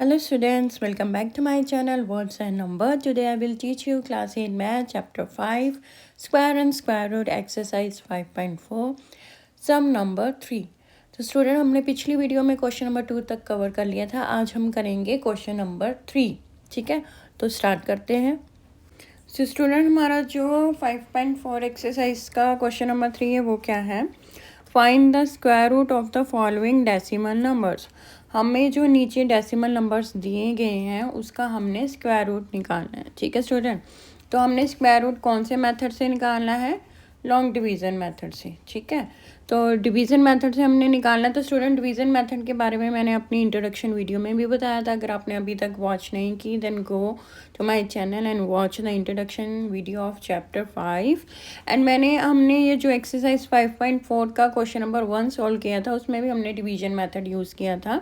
Hello students, welcome back to my channel Words and Number. Today I will teach you class 8 math chapter 5 square and square root exercise 5.4 sum number 3. तो student हमने पिछली video में question number 2 तक cover कर लिया था. आज हम करेंगे क्वेश्चन नंबर 3. ठीक है, तो स्टार्ट करते हैं. तो स्टूडेंट हमारा जो 5.4 एक्सरसाइज का क्वेश्चन नंबर 3 है वो क्या है. Find the square root of the following decimal numbers. हमें जो नीचे डेसिमल नंबर्स दिए गए हैं उसका हमने स्क्वायर रूट निकालना है. ठीक है स्टूडेंट, तो हमने स्क्वायर रूट कौन से मेथड से निकालना है? लॉन्ग डिवीज़न मेथड से. ठीक है, तो डिवीज़न मेथड से हमने निकालना है. तो स्टूडेंट डिवीज़न मेथड के बारे में मैंने अपनी इंट्रोडक्शन वीडियो में भी बताया था. अगर आपने अभी तक वॉच नहीं की then go to my channel and watch the introduction video of chapter 5. And हमने ये जो एक्सरसाइज 5.4 का क्वेश्चन नंबर 1 सॉल्व किया था उसमें भी हमने डिवीज़न मेथड यूज़ किया था.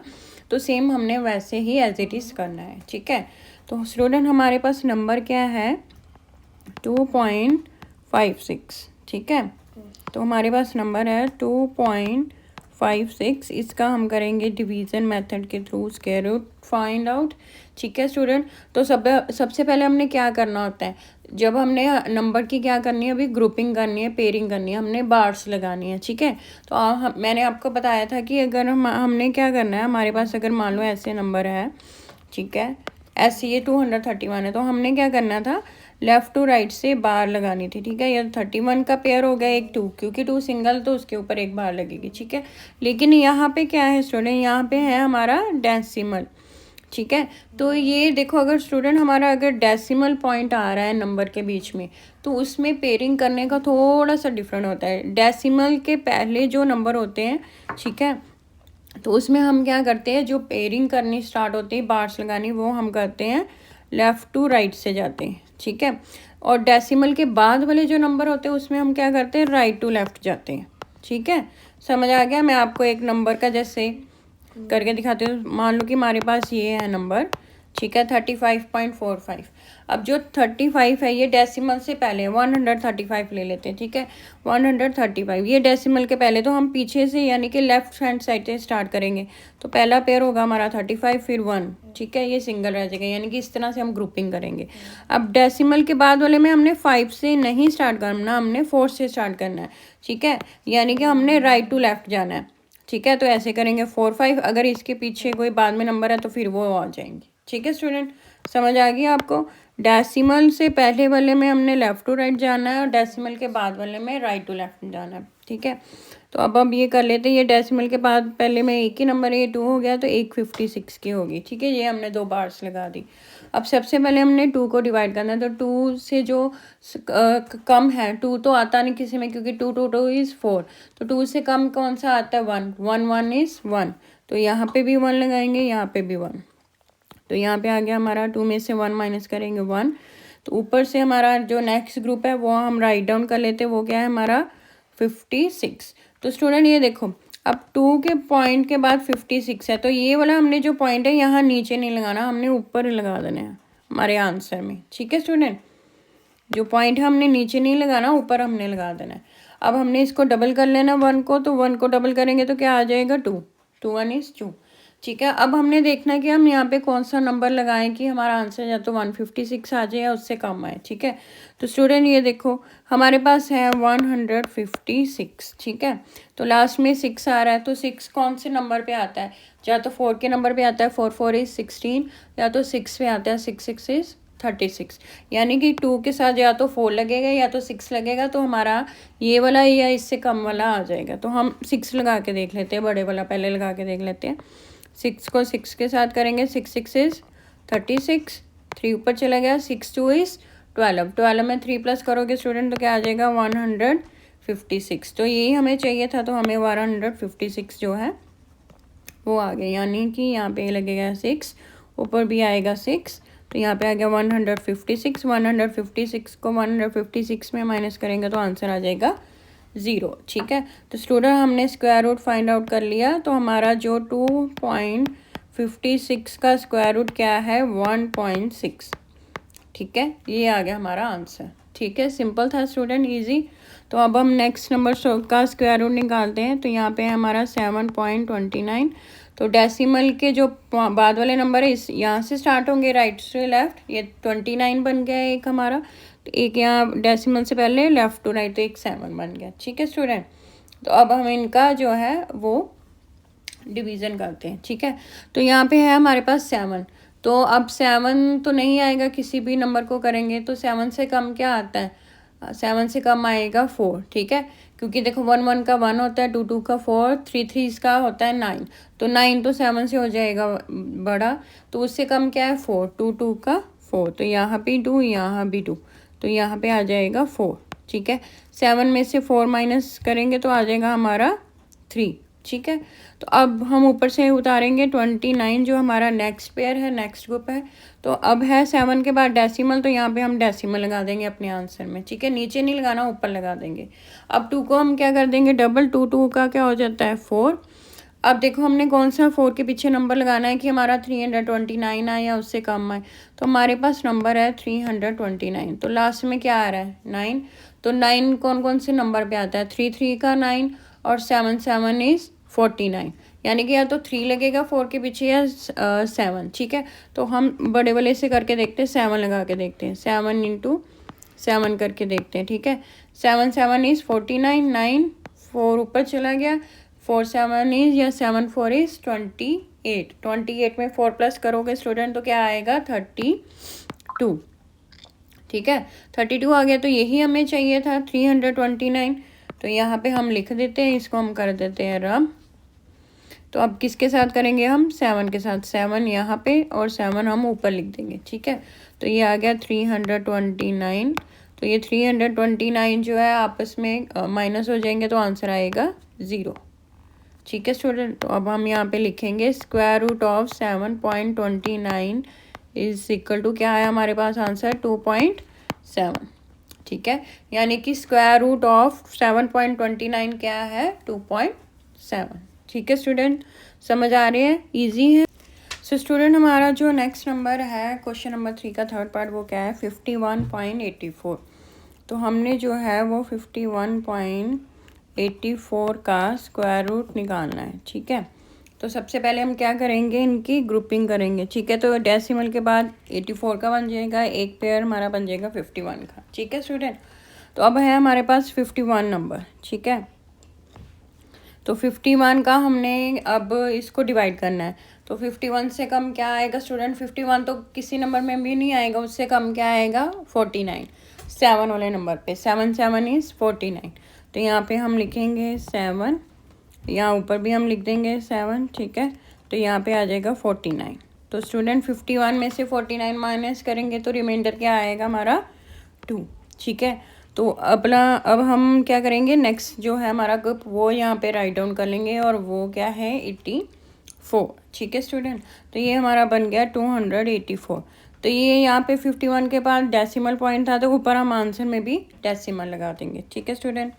तो सेम हमने वैसे ही एज इट इज़ करना है. ठीक है, तो स्टूडेंट हमारे पास नंबर क्या है? 2.56. ठीक है, तो हमारे पास नंबर है 2.56. इसका हम करेंगे डिवीज़न मेथड के through square root find out. ठीक है स्टूडेंट, तो सबसे पहले हमने क्या करना होता है? जब हमने नंबर की क्या करनी है, अभी ग्रुपिंग करनी है, पेयरिंग करनी है, हमने बार्स लगानी है. ठीक है, तो मैंने आपको बताया था कि अगर हमने क्या करना है, हमारे पास अगर मान लो ऐसे नंबर है. ठीक है, ऐसे ये 231 है, तो हमने क्या करना था? लेफ़्ट टू राइट से बार लगानी थी. ठीक है, ये 31 का पेयर हो गया एक 2, क्योंकि 2 सिंगल तो उसके ऊपर एक बार लगेगी. ठीक है, लेकिन यहाँ पे क्या है स्टूडेंट? यहाँ पे है हमारा डेसिमल. ठीक है, तो ये देखो, अगर स्टूडेंट हमारा अगर डेसिमल पॉइंट आ रहा है नंबर के बीच में तो उसमें पेयरिंग करने का थोड़ा सा डिफरेंट होता है. डेसिमल के पहले जो नंबर होते हैं, ठीक है, तो उसमें हम क्या करते हैं, जो पेयरिंग करनी स्टार्ट होती है, बार्स लगानी, वो हम करते हैं लेफ़्ट टू राइट से जाते हैं. ठीक है, और डेसिमल के बाद वाले जो नंबर होते हैं उसमें हम क्या करते हैं? राइट टू लेफ़्ट जाते हैं. ठीक है, समझ आ गया? मैं आपको एक नंबर का जैसे करके दिखाती हूँ. मान लो कि हमारे पास ये है नंबर. ठीक है, 35.45. अब जो 35 है ये डेसिमल से पहले 135 ले लेते हैं. ठीक है, 135 ये डेसिमल के पहले, तो हम पीछे से यानी कि लेफ्ट हैंड साइड से स्टार्ट करेंगे. तो पहला पेयर होगा हमारा 35 फिर 1. ठीक है, ये सिंगल रह जाएगा, यानी कि इस तरह से हम ग्रुपिंग करेंगे. अब डेसिमल के बाद वाले में हमने 5 से नहीं स्टार्ट करना, हमने 4 से स्टार्ट करना है. ठीक है, यानी कि हमने राइट टू लेफ्ट जाना है. ठीक है, तो ऐसे करेंगे 4 5. अगर इसके पीछे कोई बाद में नंबर है तो फिर वो आ जाएंगे. ठीक है स्टूडेंट, समझ आ गई आपको? डेसिमल से पहले वाले में हमने लेफ़्ट टू राइट जाना है और डेसिमल के बाद वाले में राइट टू लेफ़्ट जाना है. ठीक है, तो अब ये कर लेते हैं. ये डेसिमल के बाद पहले में एक ही नंबर है, ये 2 हो गया, तो 156 की होगी. ठीक है, ये हमने 2 बार्स लगा दी. अब सबसे पहले हमने 2 को डिवाइड करना है. तो 2 से जो कम है, 2 तो आता नहीं किसी में, क्योंकि 2 2 2 इज़ 4. तो 2 से कम कौन सा आता है? 1 1 1 इज़ 1. तो यहाँ पे भी 1 लगाएंगे, यहाँ पे भी 1. तो यहाँ पे आ गया हमारा 2 में से 1 माइनस करेंगे 1. तो ऊपर से हमारा जो नेक्स्ट ग्रुप है वो हम राइट डाउन कर लेते हैं. वो क्या है हमारा? 56. तो स्टूडेंट ये देखो, अब 2 के पॉइंट के बाद 56 है, तो ये वाला हमने जो पॉइंट है यहाँ नीचे नहीं लगाना, हमने ऊपर ही लगा देना है हमारे आंसर में. ठीक है स्टूडेंट, जो पॉइंट है हमने नीचे नहीं लगाना, ऊपर हमने लगा देना है. अब हमने इसको डबल कर लेना 1 को, तो 1 को डबल करेंगे तो क्या आ जाएगा? 2. 2 1 इज़ 2. ठीक है, अब हमने देखना है कि हम यहाँ पे कौन सा नंबर लगाएं कि हमारा आंसर या तो 156 आ जाए या उससे कम आए. ठीक है, तो स्टूडेंट ये देखो हमारे पास है 156. ठीक है, तो लास्ट में 6 आ रहा है, तो 6 कौन से नंबर पे आता है? या तो 4 के नंबर पे आता है, 4 4 इज़ 16, या तो 6 पे आता है, 6 6 इज़ 36. यानी कि 2 के साथ या तो 4 लगेगा या तो 6 लगेगा, तो हमारा ये वाला या इससे कम वाला आ जाएगा. तो हम 6 लगा के देख लेते हैं, बड़े वाला पहले लगा के देख लेते हैं. 6 को 6 के साथ करेंगे, 6 6 इज़ 36. 3 ऊपर चला गया, 6 2 इज़ 12. 12 में 3 प्लस करोगे स्टूडेंट तो क्या आ जाएगा? 156. तो यही हमें चाहिए था, तो हमें 156 जो है वो आ गया. यानी कि यहाँ पे लगेगा 6, ऊपर भी आएगा 6, तो यहाँ पे आ गया 156. 156 को 156 में माइनस करेंगे तो आंसर आ जाएगा 0. ठीक है, तो स्टूडेंट हमने स्क्वायर रूट फाइंड आउट कर लिया. तो हमारा जो 2.56 का स्क्वायर रूट क्या है? 1.6. ठीक है, ये आ गया हमारा आंसर. ठीक है, सिंपल था स्टूडेंट, इजी. तो अब हम नेक्स्ट नंबर का स्क्वायर रूट निकालते हैं. तो यहाँ पे हमारा 7.29. तो डेसिमल के जो बाद वाले नंबर है इस यहाँ से स्टार्ट होंगे राइट से लेफ्ट। ये 29 बन गया एक हमारा, तो एक यहाँ डेसिमल से पहले लेफ्ट टू राइट तो एक 7 बन गया। ठीक है स्टूडेंट, तो अब हम इनका जो है वो डिवीज़न करते हैं। ठीक है, तो यहाँ पे है हमारे पास 7, तो अब 7 तो नहीं आएगा, किसी भी नंबर को करेंगे तो 7 से कम क्या आता है, 7 से कम आएगा 4। ठीक है, क्योंकि देखो 1 1 का 1 होता है, 2 2 का 4, 3 3 का होता है 9, तो 9 तो 7 से हो जाएगा बड़ा, तो उससे कम क्या है 4, 2 2 का 4, तो यहाँ भी 2 यहाँ भी 2, तो यहाँ पे आ जाएगा 4। ठीक है, 7 में से 4 माइनस करेंगे तो आ जाएगा हमारा 3। ठीक है, तो अब हम ऊपर से उतारेंगे 29 जो हमारा नेक्स्ट पेयर है, नेक्स्ट ग्रुप है। तो अब है 7 के बाद डेसिमल, तो यहाँ पे हम डेसिमल लगा देंगे अपने आंसर में। ठीक है, नीचे नहीं लगाना, ऊपर लगा देंगे। अब 2 को हम क्या कर देंगे डबल, 2 2 का क्या हो जाता है 4। अब देखो हमने कौन सा 4 के पीछे नंबर लगाना है कि हमारा 329 आए या उससे कम आए, तो हमारे पास नंबर है 329, तो लास्ट में क्या आ रहा है 9। तो 9 कौन कौन से नंबर पे आता है, 3 3 का 9 और 7 7 इज़ 49, यानी कि या तो 3 लगेगा 4 के पीछे या 7। ठीक है, तो हम बड़े वाले से करके देखते हैं, 7 लगा के देखते हैं, 7 इंटू 7 करके देखते हैं। ठीक है, 7 7 इज़ 49, 9 4 ऊपर चला गया, 4 7 इज़ या 7 4 इज़ 28, 28 में 4 प्लस करोगे स्टूडेंट तो क्या आएगा 32। ठीक है, 32 आ गया, तो यही हमें चाहिए था 329, तो यहाँ पे हम लिख देते हैं, इसको हम कर देते हैं रब। तो अब किसके साथ करेंगे हम, 7 के साथ, 7 यहाँ पे और 7 हम ऊपर लिख देंगे। ठीक है, तो ये आ गया 329, तो ये 329 जो है आपस में माइनस हो जाएंगे तो आंसर आएगा 0। ठीक है स्टूडेंट, तो अब हम यहाँ पे लिखेंगे square root of 7.29 is equal to क्या है हमारे पास आंसर 2.7। ठीक है, यानी कि स्क्वायर रूट ऑफ 7.29 क्या है 2.7। ठीक है स्टूडेंट, समझ आ रही है, इजी है। सो स्टूडेंट हमारा जो नेक्स्ट नंबर है क्वेश्चन नंबर 3 का थर्ड पार्ट वो क्या है 51.84। तो हमने जो है वो 51.84 का स्क्वायर रूट निकालना है। ठीक है, तो सबसे पहले हम क्या करेंगे, इनकी ग्रुपिंग करेंगे। ठीक है, तो डेसिमल के बाद 84 का बन जाएगा, एक पेयर हमारा बन जाएगा 51 का। ठीक है स्टूडेंट, तो अब है हमारे पास 51 नंबर। ठीक है, तो 51 का हमने अब इसको डिवाइड करना है, तो 51 से कम क्या आएगा स्टूडेंट, 51 तो किसी नंबर में भी नहीं आएगा, उससे कम क्या आएगा 49, 7 वाले नंबर पे, 7 7 इज़ 49, तो यहाँ पे हम लिखेंगे 7, यहाँ ऊपर भी हम लिख देंगे 7। ठीक है, तो यहाँ पे आ जाएगा 49, तो स्टूडेंट 51 में से 49 माइनस करेंगे तो रिमाइंडर क्या आएगा हमारा 2। ठीक है, तो अब हम क्या करेंगे, नेक्स्ट जो है हमारा ग्रुप वो यहाँ पे राइट डाउन कर लेंगे, और वो क्या है 84। ठीक है स्टूडेंट, तो ये हमारा बन गया 284। तो ये यहाँ पे 51 के बाद डेसिमल पॉइंट था, तो ऊपर हम आंसर में भी डेसिमल लगा देंगे। ठीक है स्टूडेंट,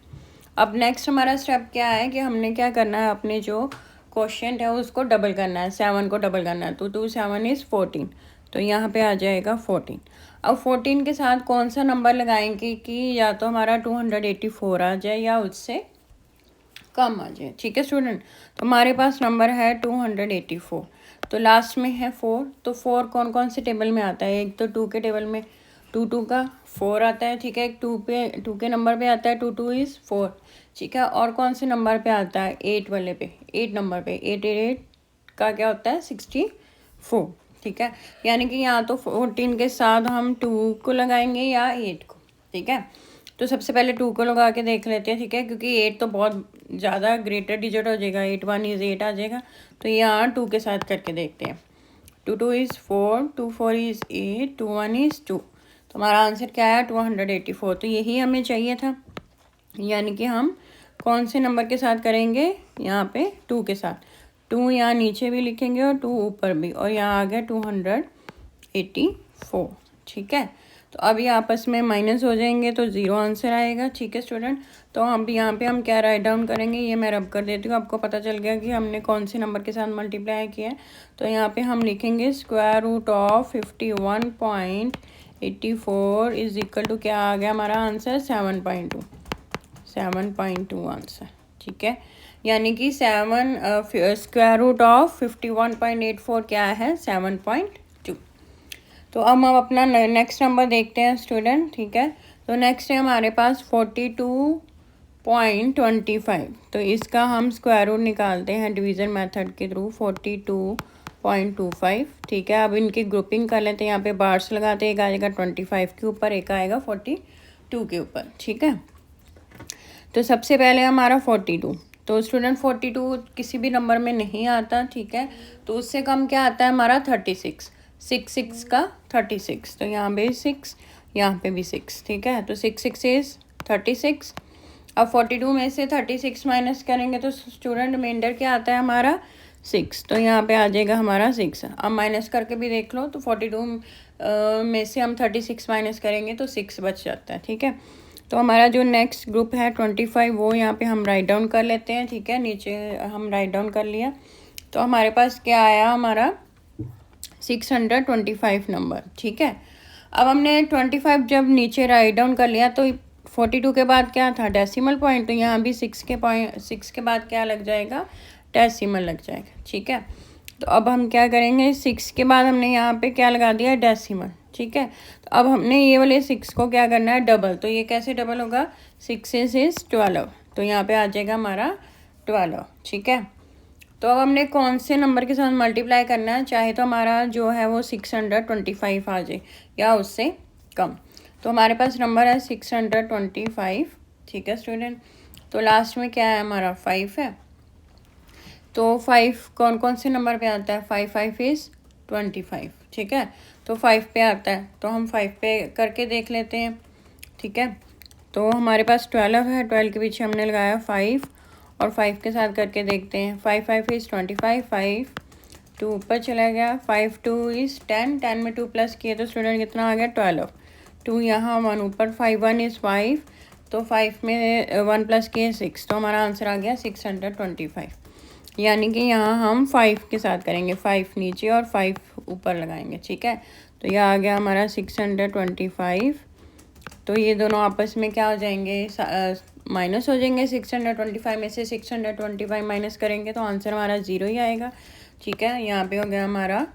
अब नेक्स्ट हमारा स्टेप क्या है कि हमने क्या करना है, अपने जो क्वेश्चन है उसको डबल करना है, 7 को डबल करना है, तो 2 7 इज़ 14, तो यहाँ पे आ जाएगा 14। अब 14 के साथ कौन सा नंबर लगाएंगे कि या तो हमारा 284 आ जाए या उससे कम आ जाए। ठीक है स्टूडेंट, तो हमारे पास नंबर है 284, तो लास्ट में है 4, तो 4 कौन कौन से टेबल में आता है, एक तो 2 के टेबल में 2 2 का 4 आता है। ठीक है, एक 2 के नंबर पे आता है 2 2 इज़ 4। ठीक है, और कौन से नंबर पे आता है 8 वाले पे, 8 नंबर पे 8 8 का क्या होता है 64। ठीक है, यानी कि यहाँ तो 14 के साथ हम 2 को लगाएंगे या 8 को। ठीक है, तो सबसे पहले 2 को लगा के देख लेते हैं। ठीक है, क्योंकि 8 तो बहुत ज़्यादा ग्रेटर डिजिट हो जाएगा, 8 1 इज़ 8 आ जाएगा, तो यहाँ 2 के साथ करके देखते हैं। 2 2 इज़ 4, 2 4 इज़ 8, 2 1 इज़ 2, तो हमारा आंसर क्या है 284। तो यही हमें चाहिए था, यानी कि हम कौन से नंबर के साथ करेंगे, यहाँ पे 2 के साथ, 2 यहाँ नीचे भी लिखेंगे और 2 ऊपर भी, और यहाँ आ गया 284। ठीक है, तो अभी आपस में माइनस हो जाएंगे तो 0 आंसर आएगा। ठीक है स्टूडेंट, तो अब यहाँ पे हम क्या राइट डाउन करेंगे, ये मैं रब कर देती हूँ, आपको पता चल गया कि हमने कौन से नंबर के साथ मल्टीप्लाई किया है। तो यहाँ पे हम लिखेंगे square root of 51.84 is equal to क्या आ गया हमारा आंसर 7.2 आंसर। ठीक है, यानी कि 7 स्क्वायर रूट ऑफ 51.84 क्या है 7.2। तो अब हम अपना नेक्स्ट नंबर देखते हैं स्टूडेंट, ठीक है। तो नेक्स्ट है हमारे पास 42.25। तो इसका हम स्क्वायर रूट निकालते हैं डिवीज़न मेथड के थ्रू 42.25, ठीक है। अब इनकी ग्रुपिंग कर लेते हैं, यहाँ पे बार्स लगाते हैं, एक आएगा 25 के ऊपर, एक आएगा 42 के ऊपर, ठीक है। तो सबसे पहले हमारा 42, तो स्टूडेंट 42 किसी भी नंबर में नहीं आता, ठीक है। तो उससे कम क्या आता है हमारा 36, 6 का 36, तो यहाँ पे 6, यहाँ पे भी 6, ठीक है। तो 6 इज 36। अब 42 में से 36 माइनस करेंगे तो स्टूडेंट रिमाइंडर क्या आता है हमारा 6, तो यहाँ पे आ जाएगा हमारा 6। अब माइनस करके भी देख लो, तो 42 में से हम 36 माइनस करेंगे तो 6 बच जाता है, ठीक है। तो हमारा जो नेक्स्ट ग्रुप है 25, वो यहाँ पे हम राइट डाउन कर लेते हैं, ठीक है। नीचे हम राइट डाउन कर लिया, तो हमारे पास क्या आया हमारा 625 नंबर, ठीक है। अब हमने 25 जब नीचे राइट डाउन कर लिया तो 42 के बाद क्या था डेसिमल पॉइंट, तो यहाँ भी 6 के बाद क्या लग जाएगा डेसिमल लग जाएगा, ठीक है। तो अब हम क्या करेंगे 6 के बाद हमने यहाँ पे क्या लगा दिया डेसिमल, ठीक है। तो अब हमने ये वाले 6 को क्या करना है डबल, तो ये कैसे डबल होगा 6 इज 12, तो यहाँ पे आ जाएगा हमारा 12, ठीक है। तो अब हमने कौन से नंबर के साथ मल्टीप्लाई करना है, चाहे तो हमारा जो है वो 625 आ जाए या उससे कम। तो हमारे पास नंबर है 625, ठीक है स्टूडेंट। तो लास्ट में क्या है हमारा 5 है, तो 5 कौन कौन से नंबर पे आता है 5 इज़ 25, ठीक है। तो 5 पे आता है, तो हम 5 पे करके देख लेते हैं, ठीक है। तो हमारे पास 12 है, 12 के पीछे हमने लगाया 5 और 5 के साथ करके देखते हैं। 5 इज़ 25, 5 2 ऊपर चला गया, 5 2 इज़ 10, 10 में 2 प्लस किए तो स्टूडेंट कितना आ गया 12, 2 यहाँ 1 ऊपर, 5 1 इज़ 5, तो 5 में 1 प्लस किए 6, तो हमारा आंसर आ गया 625। यानी कि यहाँ हम 5 के साथ करेंगे, 5 नीचे और 5 ऊपर लगाएंगे, ठीक है। तो यह आ गया हमारा 625। तो ये दोनों आपस में क्या हो जाएंगे माइनस हो जाएंगे, 625 में से 625 माइनस करेंगे तो आंसर हमारा 0 ही आएगा, ठीक है। यहाँ पे हो गया हमारा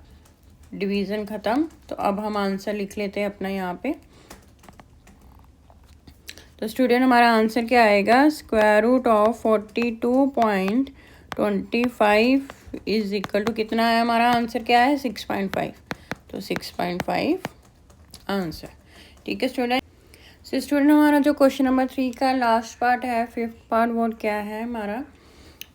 डिवीज़न ख़त्म। तो अब हम आंसर लिख लेते हैं अपना यहाँ पे। तो स्टूडेंट हमारा आंसर क्या आएगा square root of 42.25 is equal to कितना है, हमारा आंसर क्या है 6.5, तो 6.5 आंसर, ठीक है स्टूडेंट। सो स्टूडेंट हमारा जो क्वेश्चन नंबर 3 का लास्ट पार्ट है, 5th पार्ट, वो क्या है हमारा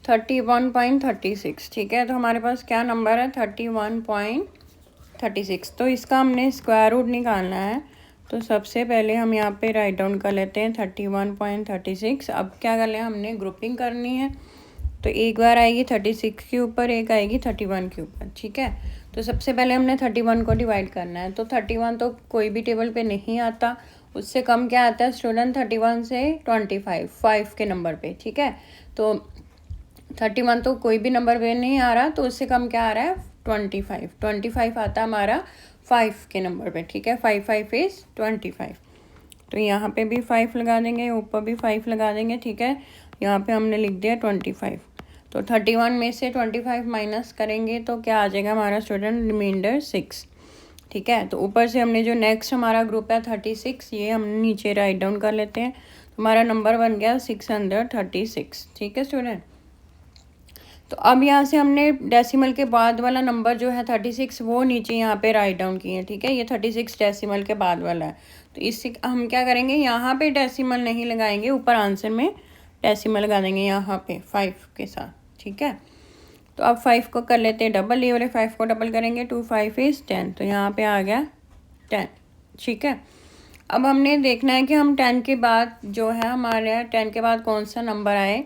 31.36, ठीक है। तो हमारे पास क्या नंबर है 31.36, तो इसका हमने स्क्वायर रूट निकालना है। तो सबसे पहले हम यहाँ पे राइट डाउन कर लेते हैं 31.36। अब क्या कर लें हमने ग्रुपिंग करनी है, तो एक बार आएगी 36 के ऊपर, एक आएगी 31 के ऊपर, ठीक है। तो सबसे पहले हमने 31 को डिवाइड करना है, तो 31 तो कोई भी टेबल पे नहीं आता, उससे कम क्या आता है स्टूडेंट 31 से 25 5 के नंबर पे, ठीक है। तो 31 तो कोई भी नंबर पे नहीं आ रहा, तो उससे कम क्या आ रहा है 25 आता है हमारा 5 के नंबर पे, ठीक है। 5 इज़ 25, तो यहाँ पे भी 5 लगा देंगे, ऊपर भी 5 लगा देंगे, ठीक है। यहाँ पे हमने लिख दिया 25। तो 31 में से 25 माइनस करेंगे तो क्या आ जाएगा हमारा स्टूडेंट रिमाइंडर 6, ठीक है। तो ऊपर से हमने जो नेक्स्ट हमारा ग्रुप है 36, ये हम नीचे राइट डाउन कर लेते हैं, तो हमारा नंबर बन गया 636, ठीक है स्टूडेंट। तो अब यहाँ से हमने डेसिमल के बाद वाला नंबर जो है 36 वो नीचे यहाँ पे राइट डाउन किए हैं, ठीक है। ये 36 डेसिमल के बाद वाला है, तो इससे हम क्या करेंगे यहाँ पे डेसिमल नहीं लगाएंगे, ऊपर आंसर में डेसिमल लगा देंगे यहाँ पे 5 के साथ, ठीक है। तो अब 5 को कर लेते हैं डबल, ये वाले 5 को डबल करेंगे 2 5 इज़ 10, तो यहाँ पे आ गया 10, ठीक है। अब हमने देखना है कि हम 10 के बाद जो है हमारे 10 के बाद कौन सा नंबर आए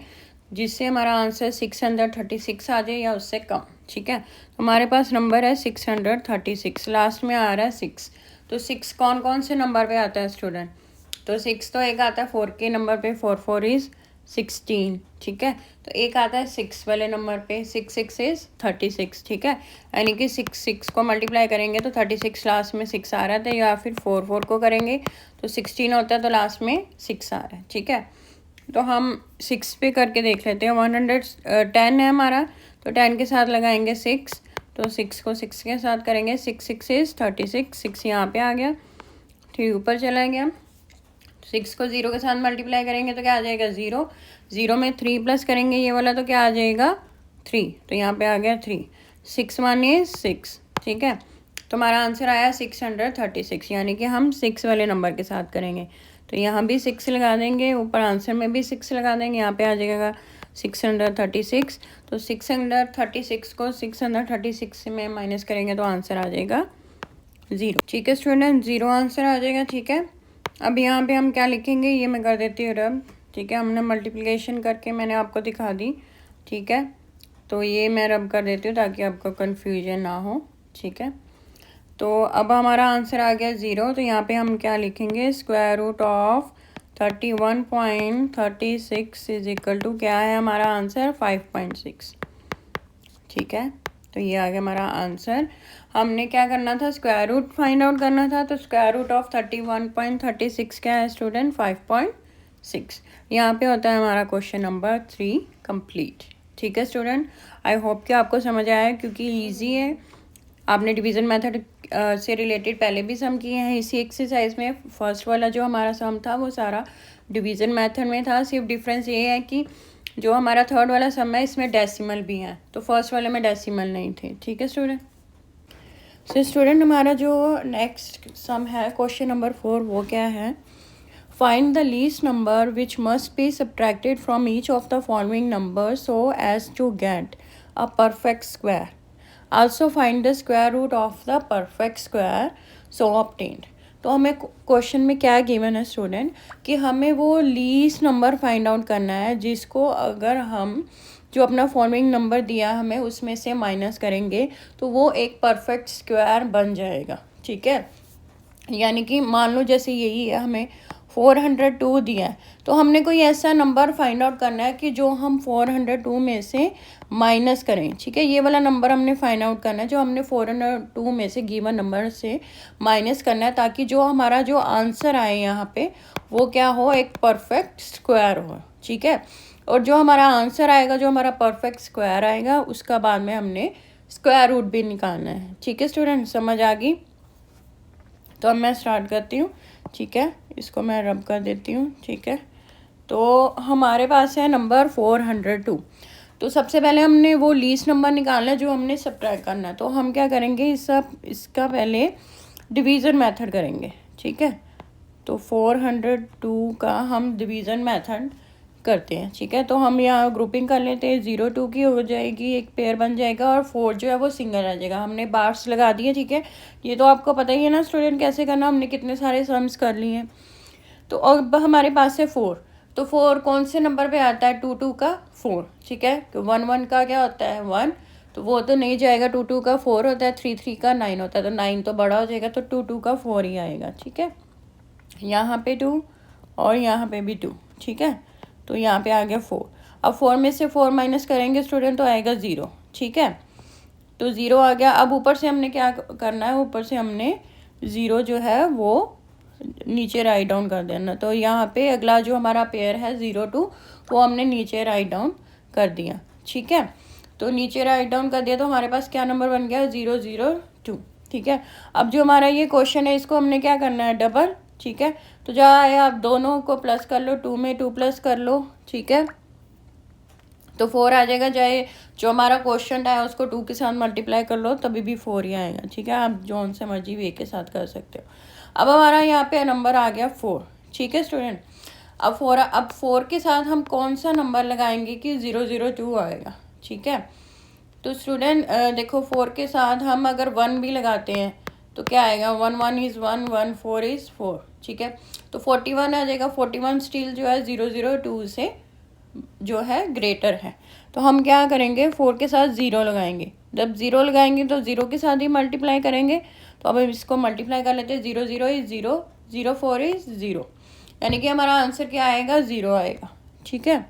जिससे हमारा आंसर 636 आ जाए या उससे कम, ठीक है। तो हमारे पास नंबर है 636, लास्ट में आ रहा है 6। तो 6 कौन कौन से नंबर पे आता है स्टूडेंट, तो 6 तो एक आता है 4 के नंबर पे, 4 4 इज़ 16, ठीक है। तो एक आता है 6 वाले नंबर पे, 6 6 इज़ 36, ठीक है। यानी कि 6 को मल्टीप्लाई करेंगे तो 36 लास्ट में 6 आ रहा था, या फिर 4 4 को करेंगे तो 16 होता है, तो लास्ट में 6 आ रहा है, ठीक है। तो हम 6 पे करके देख लेते हैं। 110 है हमारा, तो 10 के साथ लगाएंगे 6, तो 6 को 6 के साथ करेंगे। 6 6 इज़ 36, 6 यहाँ पे आ गया, 3 ऊपर चला गया। 6 को 0 के साथ मल्टीप्लाई करेंगे तो क्या आ जाएगा 0, 0 में 3 प्लस करेंगे ये वाला तो क्या आ जाएगा 3, तो यहाँ पे आ गया 3। 6 1 इज़ 6, ठीक है। तो हमारा आंसर आया 636, यानी कि हम 6 वाले नंबर के साथ करेंगे। तो यहाँ भी 6 लगा देंगे, ऊपर आंसर में भी 6 लगा देंगे, यहाँ पे आ जाएगा 636। तो 636 को 636 में माइनस करेंगे तो आंसर आ जाएगा 0, ठीक है स्टूडेंट, 0 आंसर आ जाएगा, ठीक है। अब यहाँ पे हम क्या लिखेंगे ये मैं कर देती हूँ रब, ठीक है। हमने मल्टीप्लिकेशन करके मैंने आपको दिखा दी, ठीक है। तो ये मैं रब कर देती हूँ ताकि आपको कन्फ्यूजन ना हो, ठीक है। तो अब हमारा आंसर आ गया 0, तो यहाँ पे हम क्या लिखेंगे, square root of 31.36 is equal to क्या है हमारा आंसर 5.6, ठीक है। तो ये आ गया हमारा आंसर। हमने क्या करना था, स्क्वायर रूट फाइंड आउट करना था, तो स्क्वायर रूट ऑफ 31.36 क्या है स्टूडेंट 5.6। यहाँ पे होता है हमारा क्वेश्चन नंबर 3 कंप्लीट, ठीक है स्टूडेंट। आई होप कि आपको समझ आया, क्योंकि ईजी है। आपने डिवीज़न मेथड से रिलेटेड पहले भी सम किए हैं इसी एक्सरसाइज में। फर्स्ट वाला जो हमारा सम था वो सारा डिवीज़न मेथड में था, सिर्फ डिफरेंस ये है कि जो हमारा थर्ड वाला सम है इसमें डेसिमल भी है, तो फर्स्ट वाले में डेसिमल नहीं थे, ठीक है स्टूडेंट। सो स्टूडेंट हमारा जो नेक्स्ट सम है क्वेश्चन नंबर 4, वो क्या है, find the least number which must be subtracted from each of the following number so as to get a perfect square, also find the square root of the perfect square so obtained. तो हमें question में क्या given है student, कि हमें वो least number find out करना है जिसको अगर हम जो अपना फॉलोइंग नंबर दिया हमें उसमें से माइनस करेंगे तो वो एक परफेक्ट स्क्वायर बन जाएगा, ठीक है। यानी कि मान लो जैसे यही है, हमें 402 दिया है, तो हमने कोई ऐसा नंबर फाइंड आउट करना है कि जो हम 402 में से माइनस करें, ठीक है। ये वाला नंबर हमने फाइंड आउट करना है जो हमने 402 में से गिवन नंबर से माइनस करना है, ताकि जो हमारा जो आंसर आए यहाँ पे वो क्या हो, एक परफेक्ट स्क्वायर हो, ठीक है। और जो हमारा आंसर आएगा, जो हमारा परफेक्ट स्क्वायर आएगा, उसका बाद में हमने स्क्वायर रूट भी निकालना है, ठीक है स्टूडेंट, समझ आ गई। तो अब मैं स्टार्ट करती हूँ, ठीक है। इसको मैं रब कर देती हूँ, ठीक है। तो हमारे पास है नंबर 402। तो सबसे पहले हमने वो लीस्ट नंबर निकालना है जो हमने सब्ट्रैक्ट करना है। तो हम क्या करेंगे, इसका पहले डिवीज़न मेथड करेंगे, ठीक है। तो 402 का हम डिवीज़न मेथड करते हैं, ठीक है। तो हम यहाँ ग्रुपिंग कर लेते हैं, 0 2 की हो जाएगी, एक पेयर बन जाएगा, और 4 जो है वो सिंगल आ जाएगा। हमने बार्स लगा दिए, ठीक है। ये तो आपको पता ही है ना स्टूडेंट कैसे करना, हमने कितने सारे सम्स कर लिए हैं। तो अब हमारे पास है 4, तो 4 कौन से नंबर पे आता है, 2 2 का 4, ठीक है। तो 1 1 का क्या होता है 1, तो वो तो नहीं जाएगा, 2 2 का 4 होता है, 3 3 का 9 होता है, तो 9 तो बड़ा हो जाएगा, तो 2 2 का 4 ही आएगा, ठीक है। यहाँ पे 2 और यहाँ पे भी 2, ठीक है। तो यहाँ पे आ गया 4। अब 4 में से 4 माइनस करेंगे स्टूडेंट तो आएगा 0, ठीक है। तो 0 आ गया। अब ऊपर से हमने क्या करना है, ऊपर से हमने 0 जो है वो नीचे राइट डाउन कर देना। तो यहाँ पे अगला जो हमारा पेयर है 0 2, वो हमने नीचे राइट डाउन कर दिया, ठीक है। तो नीचे राइट डाउन कर दिया तो हमारे पास क्या नंबर बन गया 0 0 2, ठीक है। अब जो हमारा ये क्वेश्चन है इसको हमने क्या करना है, डबल, ठीक है। तो जहाँ आए आप दोनों को प्लस कर लो, 2 में 2 प्लस कर लो, ठीक है। तो 4 आ जाएगा, चाहे जो हमारा क्वेश्चन है उसको 2 के साथ मल्टीप्लाई कर लो तभी भी 4 ही आएगा, ठीक है। आप जो उनसे मर्जी वे के साथ कर सकते हो। अब हमारा यहाँ पे नंबर आ गया 4, ठीक है स्टूडेंट। अब 4 के साथ हम कौन सा नंबर लगाएंगे कि 0 0 2 आएगा, ठीक है। तो स्टूडेंट देखो 4 के साथ हम अगर 1 भी लगाते हैं तो क्या आएगा, 1 1 इज़ 1 1 4 इज़ 4, ठीक है। तो 41 आ जाएगा। 41 स्टिल जो है 0 0 2 से जो है ग्रेटर है। तो हम क्या करेंगे, 4 के साथ 0 लगाएंगे। जब 0 लगाएंगे तो 0 के साथ ही मल्टीप्लाई करेंगे। तो अब हम इसको मल्टीप्लाई कर लेते हैं, 0 0 इज़ 0, 0 4 इज़ 0, यानी कि हमारा आंसर क्या आएगा, 0 आएगा, ठीक है।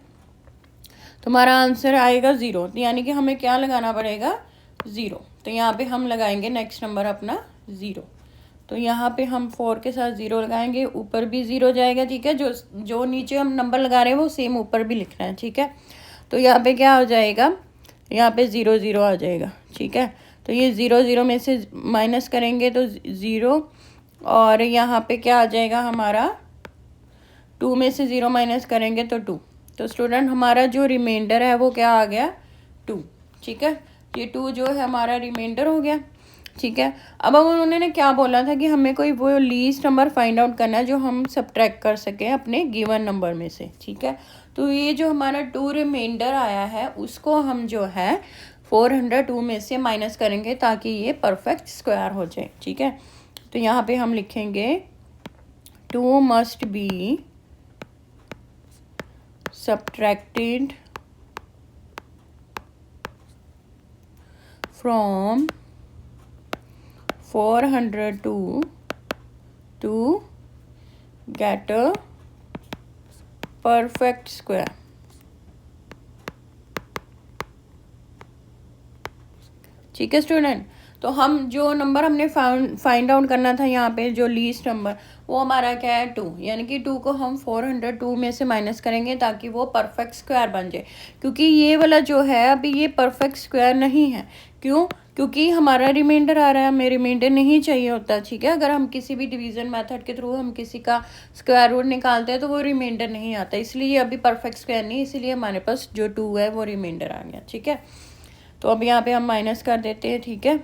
तो हमारा आंसर आएगा 0, यानी कि हमें क्या लगाना पड़ेगा, 0। तो यहाँ पे हम लगाएंगे नेक्स्ट नंबर अपना 0। तो यहाँ पे हम 4 के साथ 0 लगाएंगे, ऊपर भी 0 जाएगा, ठीक है। जो जो नीचे हम नंबर लगा रहे हैं वो सेम ऊपर भी लिखना है, ठीक है। तो यहाँ पे क्या हो जाएगा, यहाँ पे 0 0 आ जाएगा, ठीक है। तो ये 0 0 में से माइनस करेंगे तो 0, और यहाँ पे क्या आ जाएगा हमारा, 2 में से 0 माइनस करेंगे तो 2। तो स्टूडेंट हमारा जो रिमाइंडर है वो क्या आ गया, 2, ठीक है। ये 2 जो है हमारा रिमाइंडर हो गया, ठीक है। अब उन्होंने क्या बोला था कि हमें कोई वो लीस्ट नंबर फाइंड आउट करना है जो हम सबट्रैक्ट कर सकें अपने गिवन नंबर में से, ठीक है। तो ये जो हमारा 2 रिमाइंडर आया है उसको हम जो है 402 में से माइनस करेंगे ताकि ये परफेक्ट स्क्वायर हो जाए, ठीक है। तो यहाँ पे हम लिखेंगे 2 must be subtracted from 402 to get a perfect square, ठीक है स्टूडेंट। तो हम जो नंबर हमने फाइंड आउट करना था यहाँ पे जो लीस्ट नंबर, वो हमारा क्या है 2, यानी कि 2 को हम 402 में से माइनस करेंगे ताकि वो परफेक्ट स्क्वायर बन जाए। क्योंकि ये वाला जो है अभी ये परफेक्ट स्क्वायर नहीं है, क्यों, क्योंकि हमारा रिमाइंडर आ रहा है, हमें रिमाइंडर नहीं चाहिए होता, ठीक है। अगर हम किसी भी डिवीजन मेथड के थ्रू हम किसी का स्क्वायर रूट निकालते हैं तो वो रिमाइंडर नहीं आता, इसलिए अभी परफेक्ट स्क्वायर नहीं, इसलिए हमारे पास जो 2 है वो रिमाइंडर आ गया, ठीक है। तो अब यहाँ पे हम माइनस कर देते हैं, ठीक है।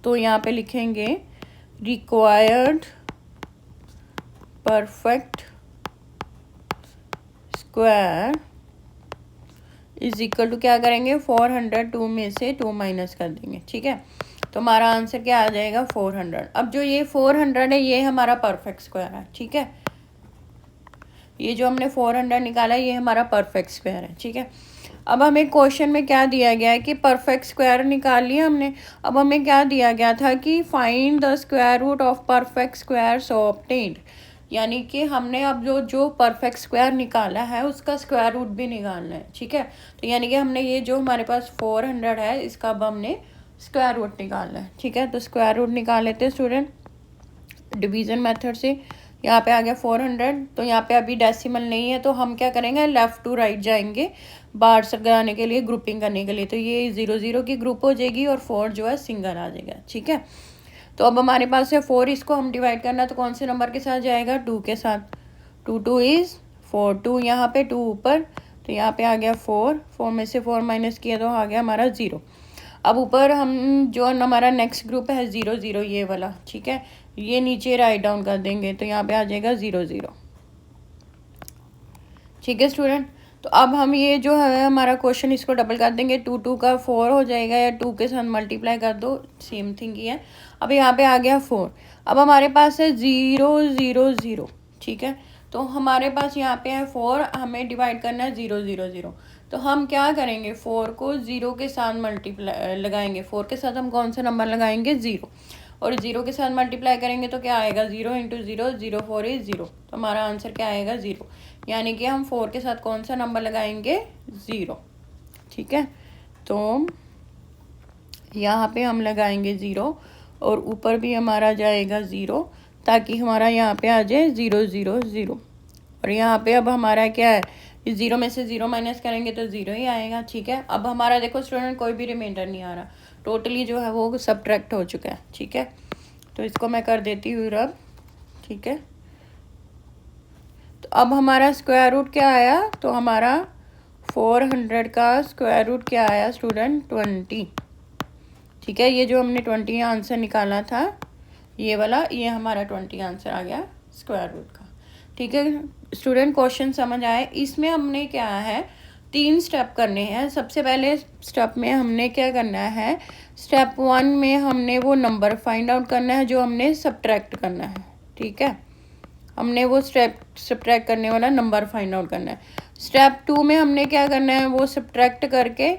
तो यहाँ पे लिखेंगे required perfect square is equal to क्या करेंगे, 402 में से 2 माइनस कर देंगे, ठीक है। तो हमारा आंसर क्या आ जाएगा, 400। अब जो ये 400 है ये हमारा परफेक्ट स्क्वायर है, ठीक है। ये जो हमने 400 निकाला ये हमारा परफेक्ट स्क्वायर है, ठीक है। अब हमें क्वेश्चन में क्या दिया गया है कि परफेक्ट स्क्वायर निकाल लिया हमने। अब हमें क्या दिया गया था कि find the square root of perfect square so obtained, यानी कि हमने अब जो परफेक्ट स्क्वायर निकाला है उसका स्क्वायर रूट भी निकालना है, ठीक है। तो यानी कि हमने ये जो हमारे पास 400 है इसका अब हमने स्क्वायर रूट निकालना है, ठीक है। तो स्क्वायर रूट निकाल लेते हैं स्टूडेंट डिवीज़न मेथड से। यहाँ पे आ गया 400, तो यहाँ पे अभी डेसिमल नहीं है तो हम क्या करेंगे, लेफ़्ट टू राइट जाएंगे बार से कराने के लिए, ग्रुपिंग करने के लिए। तो ये 0 0 की ग्रुप हो जाएगी और 4 जो है सिंगल आ जाएगा, ठीक है। तो अब हमारे पास है 4, इसको हम डिवाइड करना तो कौन से नंबर के साथ जाएगा, 2 के साथ। 2 2 इज़ 4, 2 यहाँ पे 2 ऊपर, तो यहाँ पे आ गया 4, 4 में से 4 माइनस किया तो आ गया हमारा 0। अब ऊपर हम जो हमारा नेक्स्ट ग्रुप है 0 0 ये वाला, ठीक है, ये नीचे राइट डाउन कर देंगे तो यहाँ पे आ जाएगा 0 0, ठीक है स्टूडेंट। तो अब हम ये जो है हमारा क्वेश्चन इसको डबल कर देंगे, 2 2 का 4 हो जाएगा, या 2 के साथ मल्टीप्लाई कर दो, सेम थिंग ही है। अब यहाँ पे आ गया 4, अब हमारे पास है 0 0 0, ठीक है। तो हमारे पास यहाँ पे है 4, हमें डिवाइड करना है 0 0 0। तो हम क्या करेंगे, 4 को 0 के साथ मल्टीप्लाई लगाएंगे, 4 के साथ हम कौन सा नंबर लगाएंगे, 0, और 0 के साथ मल्टीप्लाई करेंगे तो क्या आएगा, 0 इंटू 0, 0 4 इज 0। तो हमारा आंसर क्या आएगा, 0, यानी कि हम 4 के साथ कौन सा नंबर लगाएंगे, 0, ठीक है। तो यहाँ पे हम लगाएंगे 0 और ऊपर भी हमारा जाएगा 0 ताकि हमारा यहाँ पे आ जाए 0 0 0। और यहाँ पे अब हमारा क्या है, 0 में से 0 माइनस करेंगे तो 0 ही आएगा, ठीक है। अब हमारा देखो स्टूडेंट कोई भी रिमाइंडर नहीं आ रहा, टोटली जो है वो सब्ट्रैक्ट हो चुका है, ठीक है। तो इसको मैं कर देती हूँ रब, ठीक है। तो अब हमारा स्क्वायर रूट क्या आया, तो हमारा 400 का स्क्वायर रूट क्या आया स्टूडेंट, 20, ठीक है। ये जो हमने 20 आंसर निकाला था ये वाला, ये हमारा 20 आंसर आ गया स्क्वायर रूट का, ठीक है स्टूडेंट। क्वेश्चन समझ आए। इसमें हमने क्या है, 3 स्टेप करने हैं। सबसे पहले स्टेप में हमने क्या करना है, स्टेप 1 में हमने वो नंबर फाइंड आउट करना है जो हमने सब्ट्रैक्ट करना है, ठीक है। हमने वो सब्ट्रैक्ट करने वाला नंबर फाइंड आउट करना है। स्टेप 2 में हमने क्या करना है, वो सब्ट्रैक्ट करके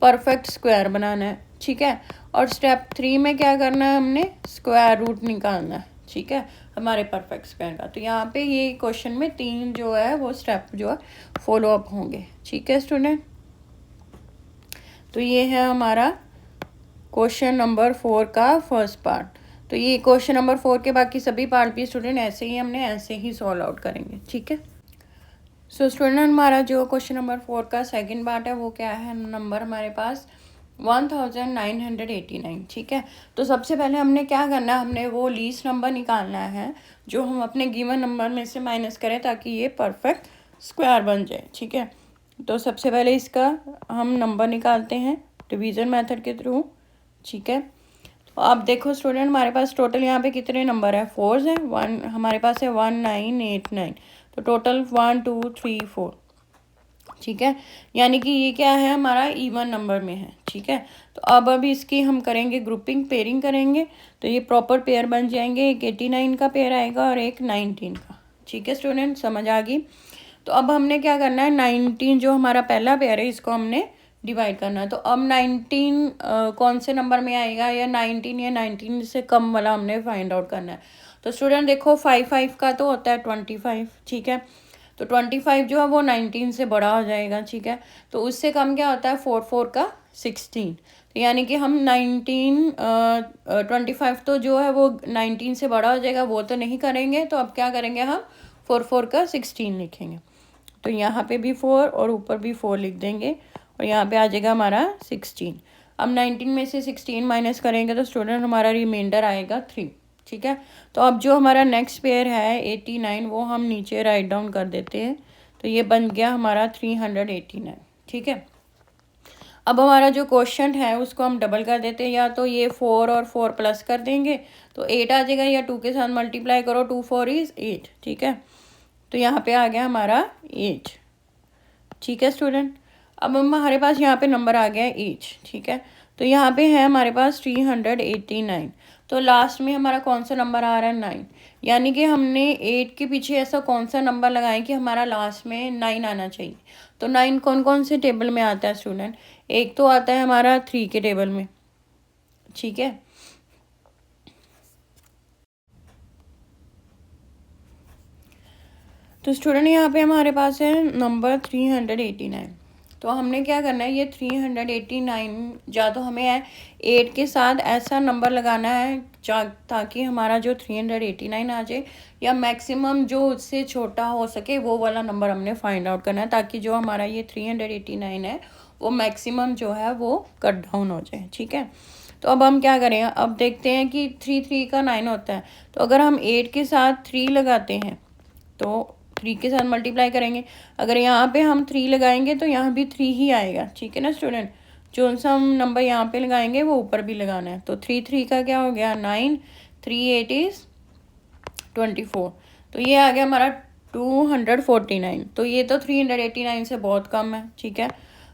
परफेक्ट स्क्वायर बनाना है, ठीक है। और स्टेप 3 में क्या करना है, हमने स्क्वायर रूट निकालना है, ठीक है, हमारे परफेक्ट स्क्वायर का। तो यहाँ पे ये क्वेश्चन में 3 जो है वो स्टेप जो है फॉलो अप होंगे, ठीक है स्टूडेंट। तो ये है हमारा क्वेश्चन नंबर 4 का फर्स्ट पार्ट। तो ये क्वेश्चन नंबर 4 के बाकी सभी पार्ट भी स्टूडेंट ऐसे ही सॉल्व आउट करेंगे, ठीक है। सो स्टूडेंट हमारा जो क्वेश्चन नंबर 4 का सेकंड पार्ट है वो क्या है, नंबर हमारे पास 1989, ठीक है। तो सबसे पहले हमने क्या करना है, हमने वो लीस्ट नंबर निकालना है जो हम अपने गिवन नंबर में से माइनस करें ताकि ये परफेक्ट स्क्वायर बन जाए, ठीक है। तो सबसे पहले इसका हम नंबर निकालते हैं डिवीज़न मेथड के थ्रू, ठीक है। तो आप देखो स्टूडेंट हमारे पास टोटल यहाँ पे कितने नंबर है, 4 है, 1 हमारे पास है 1989, तो टोटल 1 2 3 4, ठीक है। यानी कि ये क्या है, हमारा इवन नंबर में है, ठीक है। तो अब इसकी हम करेंगे ग्रुपिंग, पेयरिंग करेंगे, तो ये प्रॉपर पेयर बन जाएंगे। एक 89 का पेयर आएगा और एक 19 का, ठीक है स्टूडेंट, समझ आ गई। तो अब हमने क्या करना है, 19 जो हमारा पहला पेयर है इसको हमने डिवाइड करना है। तो अब 19 कौन से नंबर में आएगा, या 19 या 19 से कम वाला हमने फाइंड आउट करना है। तो स्टूडेंट देखो 5 का तो होता है 25, ठीक है। तो 25 जो है वो 19 से बड़ा हो जाएगा, ठीक है। तो उससे कम क्या होता है, 4 का 16। तो यानी कि हम 25 तो जो है वो 19 से बड़ा हो जाएगा, वो तो नहीं करेंगे। तो अब क्या करेंगे, हम 4 का 16 लिखेंगे। तो यहाँ पे भी 4 और ऊपर भी 4 लिख देंगे और यहाँ पे आ जाएगा हमारा 16। अब 19 में से 16 माइनस करेंगे तो स्टूडेंट हमारा रिमाइंडर आएगा 3, ठीक है। तो अब जो हमारा नेक्स्ट पेयर है 89, वो हम नीचे राइट डाउन कर देते हैं। तो ये बन गया हमारा 389, ठीक है। अब हमारा जो क्वेश्चन है उसको हम डबल कर देते हैं, या तो ये 4 और 4 प्लस कर देंगे तो 8 आ जाएगा, या 2 के साथ मल्टीप्लाई करो, 2 4 इज 8, ठीक है। तो यहाँ पे आ गया हमारा 8, ठीक है स्टूडेंट। अब हमारे पास यहाँ पे नंबर आ गया 8, ठीक है। तो यहाँ पे है हमारे पास 389। तो लास्ट में हमारा कौन सा नंबर आ रहा है, 9। यानी कि हमने 8 के पीछे ऐसा कौन सा नंबर लगाएं कि हमारा लास्ट में 9 आना चाहिए। तो 9 कौन कौन से टेबल में आता है स्टूडेंट, एक तो आता है हमारा 3 के टेबल में, ठीक है। तो स्टूडेंट यहाँ पे हमारे पास है नंबर 389। तो हमने क्या करना है, ये 389 या तो हमें 8 के साथ ऐसा नंबर लगाना है ताकि हमारा जो 389 आ जाए, या मैक्सिमम जो उससे छोटा हो सके वो वाला नंबर हमने फाइंड आउट करना है ताकि जो हमारा ये 389 है वो मैक्सिमम जो है वो कट डाउन हो जाए, ठीक है। तो अब हम क्या करें, अब देखते हैं कि 3 का 9 होता है। तो अगर हम 8 के साथ 3 लगाते हैं तो 3 के साथ मल्टीप्लाई करेंगे, अगर यहाँ पे हम 3 लगाएंगे तो यहाँ भी 3 ही आएगा, ठीक है ना स्टूडेंट। जो सा हम नंबर यहाँ पे लगाएंगे वो ऊपर भी लगाना है। तो 3 का क्या हो गया 9, 3 8 इज 24। तो ये आ गया हमारा 249। तो ये तो 389 से बहुत कम है, ठीक है।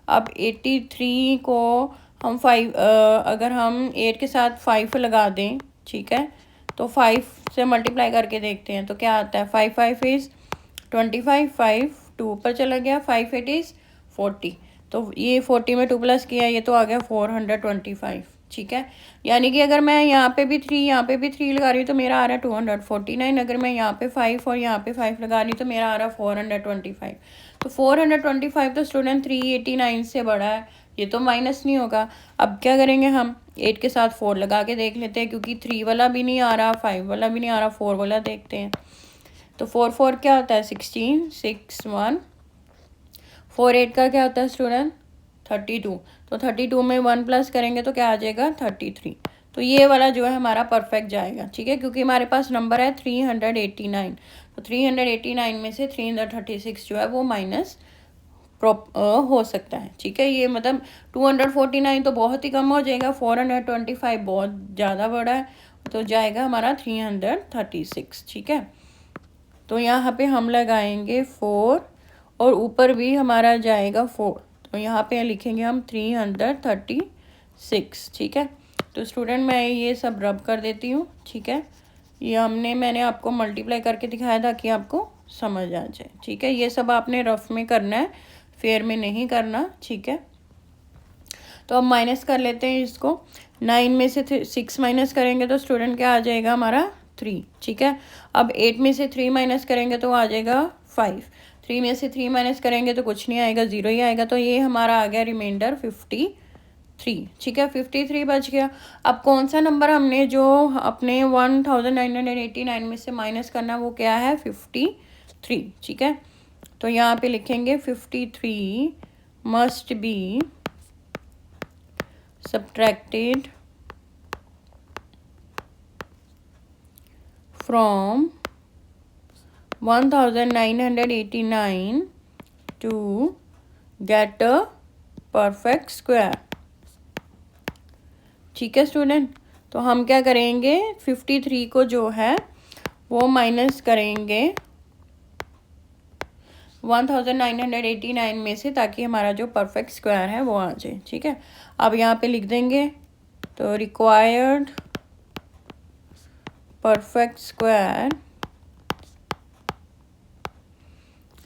अब 83 को हम 5 अगर हम 8 के साथ 5 लगा दें, ठीक है, तो 5 से मल्टीप्लाई करके देखते हैं तो क्या आता है, 5 5 इज़ 25, 5 2 ऊपर चला गया, 5 8 इज़ 40। तो ये 40 में 2 प्लस किया, ये तो आ गया 425, ठीक है। यानी कि अगर मैं यहाँ पे भी 3 यहाँ पे भी 3 लगा रही हूँ तो मेरा आ रहा है 249। अगर मैं यहाँ पे 5 और यहाँ पे 5 लगा रही हूँ तो मेरा आ रहा है 425। तो 425 तो स्टूडेंट 389 से बड़ा है, ये तो माइनस नहीं होगा। अब क्या करेंगे, हम 8 के साथ 4 लगा के देख लेते हैं, क्योंकि 3 वाला भी नहीं आ रहा, 5 वाला भी नहीं आ रहा, 4 वाला देखते हैं। तो 4 4 क्या होता है 16, 6 1, 4 8 का क्या होता है स्टूडेंट 32। तो 32 में 1 प्लस करेंगे तो क्या आ जाएगा 33। तो ये वाला जो है हमारा परफेक्ट जाएगा, ठीक है, क्योंकि हमारे पास नंबर है 389। तो 389 में से 336 जो है वो माइनस हो सकता है, ठीक है। ये मतलब 249 तो बहुत ही कम हो जाएगा, 425 बहुत ज़्यादा बड़ा है, तो जाएगा हमारा 336, ठीक है। तो यहाँ पे हम लगाएंगे 4 और ऊपर भी हमारा जाएगा 4, तो यहाँ पे लिखेंगे हम 336, ठीक है। तो स्टूडेंट मैं ये सब रब कर देती हूँ, ठीक है। ये मैंने आपको मल्टीप्लाई करके दिखाया था कि आपको समझ आ जाए, ठीक है। ये सब आपने रफ में करना है, फेयर में नहीं करना, ठीक है। तो अब माइनस कर लेते हैं इसको, 9 में से 6 माइनस करेंगे तो स्टूडेंट क्या आ जाएगा हमारा 3, ठीक है। अब 8 में से 3 माइनस करेंगे तो आ जाएगा 5, 3 में से 3 माइनस करेंगे तो कुछ नहीं आएगा, 0 ही आएगा। तो ये हमारा आ गया रिमाइंडर 53, 3, ठीक है, 53 बच गया। अब कौन सा नंबर हमने जो अपने 1989 में से माइनस करना, वो क्या है, 53, ठीक है। तो यहाँ पे लिखेंगे 53 must be subtracted from 1989 to get a perfect square, ठीक है स्टूडेंट। तो हम क्या करेंगे, 53 को जो है वो माइनस करेंगे 1989 में से, ताकि हमारा जो परफेक्ट स्क्वायर है वो आ जाए, ठीक है। अब यहाँ पे लिख देंगे, तो required perfect square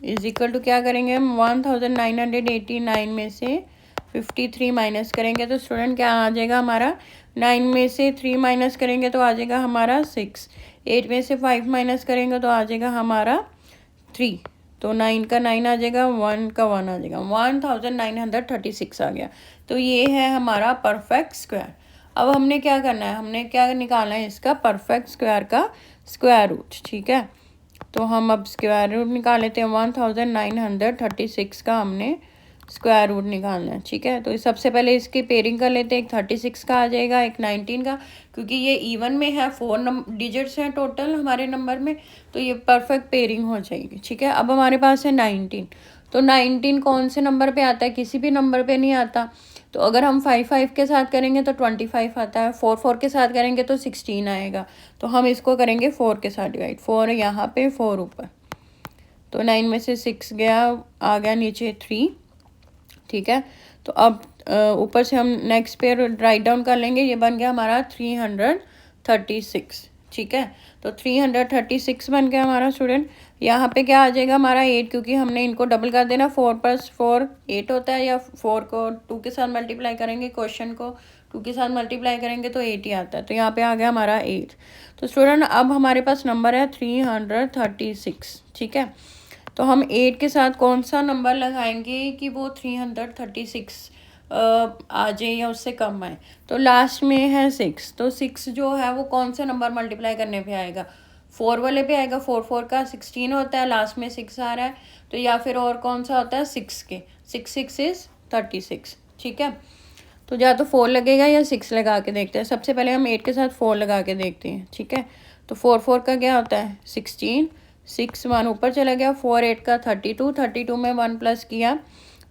is equal to, क्या करेंगे हम, 1989 में से 53 माइनस करेंगे तो स्टूडेंट क्या आ जाएगा हमारा, 9 में से 3 माइनस करेंगे तो आ जाएगा हमारा 6, 8 में से 5 माइनस करेंगे तो आ जाएगा हमारा 3, तो 9 का 9 आ जाएगा, 1 का 1 आ जाएगा, 1936 आ गया। तो ये है हमारा परफेक्ट स्क्वायर। अब हमने क्या करना है, हमने क्या निकालना है, इसका परफेक्ट स्क्वायर का स्क्वायर रूट, ठीक है। तो हम अब स्क्वायर रूट निकाल लेते हैं, 1936 का हमने स्क्वायर रूट निकालना है, ठीक है। तो सबसे पहले इसकी पेयरिंग कर लेते हैं, एक 36 का आ जाएगा, एक 19 का, क्योंकि ये इवन में है, 4 डिजिट्स हैं टोटल हमारे नंबर में, तो ये परफेक्ट पेयरिंग हो जाएगी, ठीक है। अब हमारे पास है 19, तो 19 कौन से नंबर पे आता है, किसी भी नंबर पे नहीं आता। तो अगर हम 5 के साथ करेंगे तो 25 आता है, 4 के साथ करेंगे तो 16 आएगा। तो हम इसको करेंगे 4 के साथ डिवाइड, 4 यहाँ पे, 4 ऊपर, तो 9 में से 6 गया, आ गया नीचे 3, ठीक है। तो अब ऊपर से हम नेक्स्ट पे राइट डाउन कर लेंगे, ये बन गया हमारा 336, ठीक है। तो 336 बन गया हमारा स्टूडेंट। यहाँ पे क्या आ जाएगा हमारा 8, क्योंकि हमने इनको डबल कर देना, 4 + 4 8 होता है, या 4 को 2 के साथ मल्टीप्लाई करेंगे, क्वेश्चन को 2 के साथ मल्टीप्लाई करेंगे तो 8 ही आता है। तो यहाँ पे आ गया हमारा 8। तो स्टूडेंट अब हमारे पास नंबर है 336, ठीक है। तो हम 8 के साथ कौन सा नंबर लगाएंगे कि वो 336 आ जाए या उससे कम आए। तो लास्ट में है 6, तो 6 जो है वो कौन सा नंबर मल्टीप्लाई करने पे आएगा, 4 वाले पे आएगा। 4 का 16 होता है, लास्ट में 6 आ रहा है, तो या फिर और कौन सा होता है 6 के, 6 इज 36, ठीक है। तो या तो 4 लगेगा या 6 लगा के देखते हैं। सबसे पहले हम 8 के साथ 4 लगा के देखते हैं, ठीक है। तो 4 का क्या होता है 16, 6 1 ऊपर चला गया, 4 8 का 32, 32 में 1 प्लस किया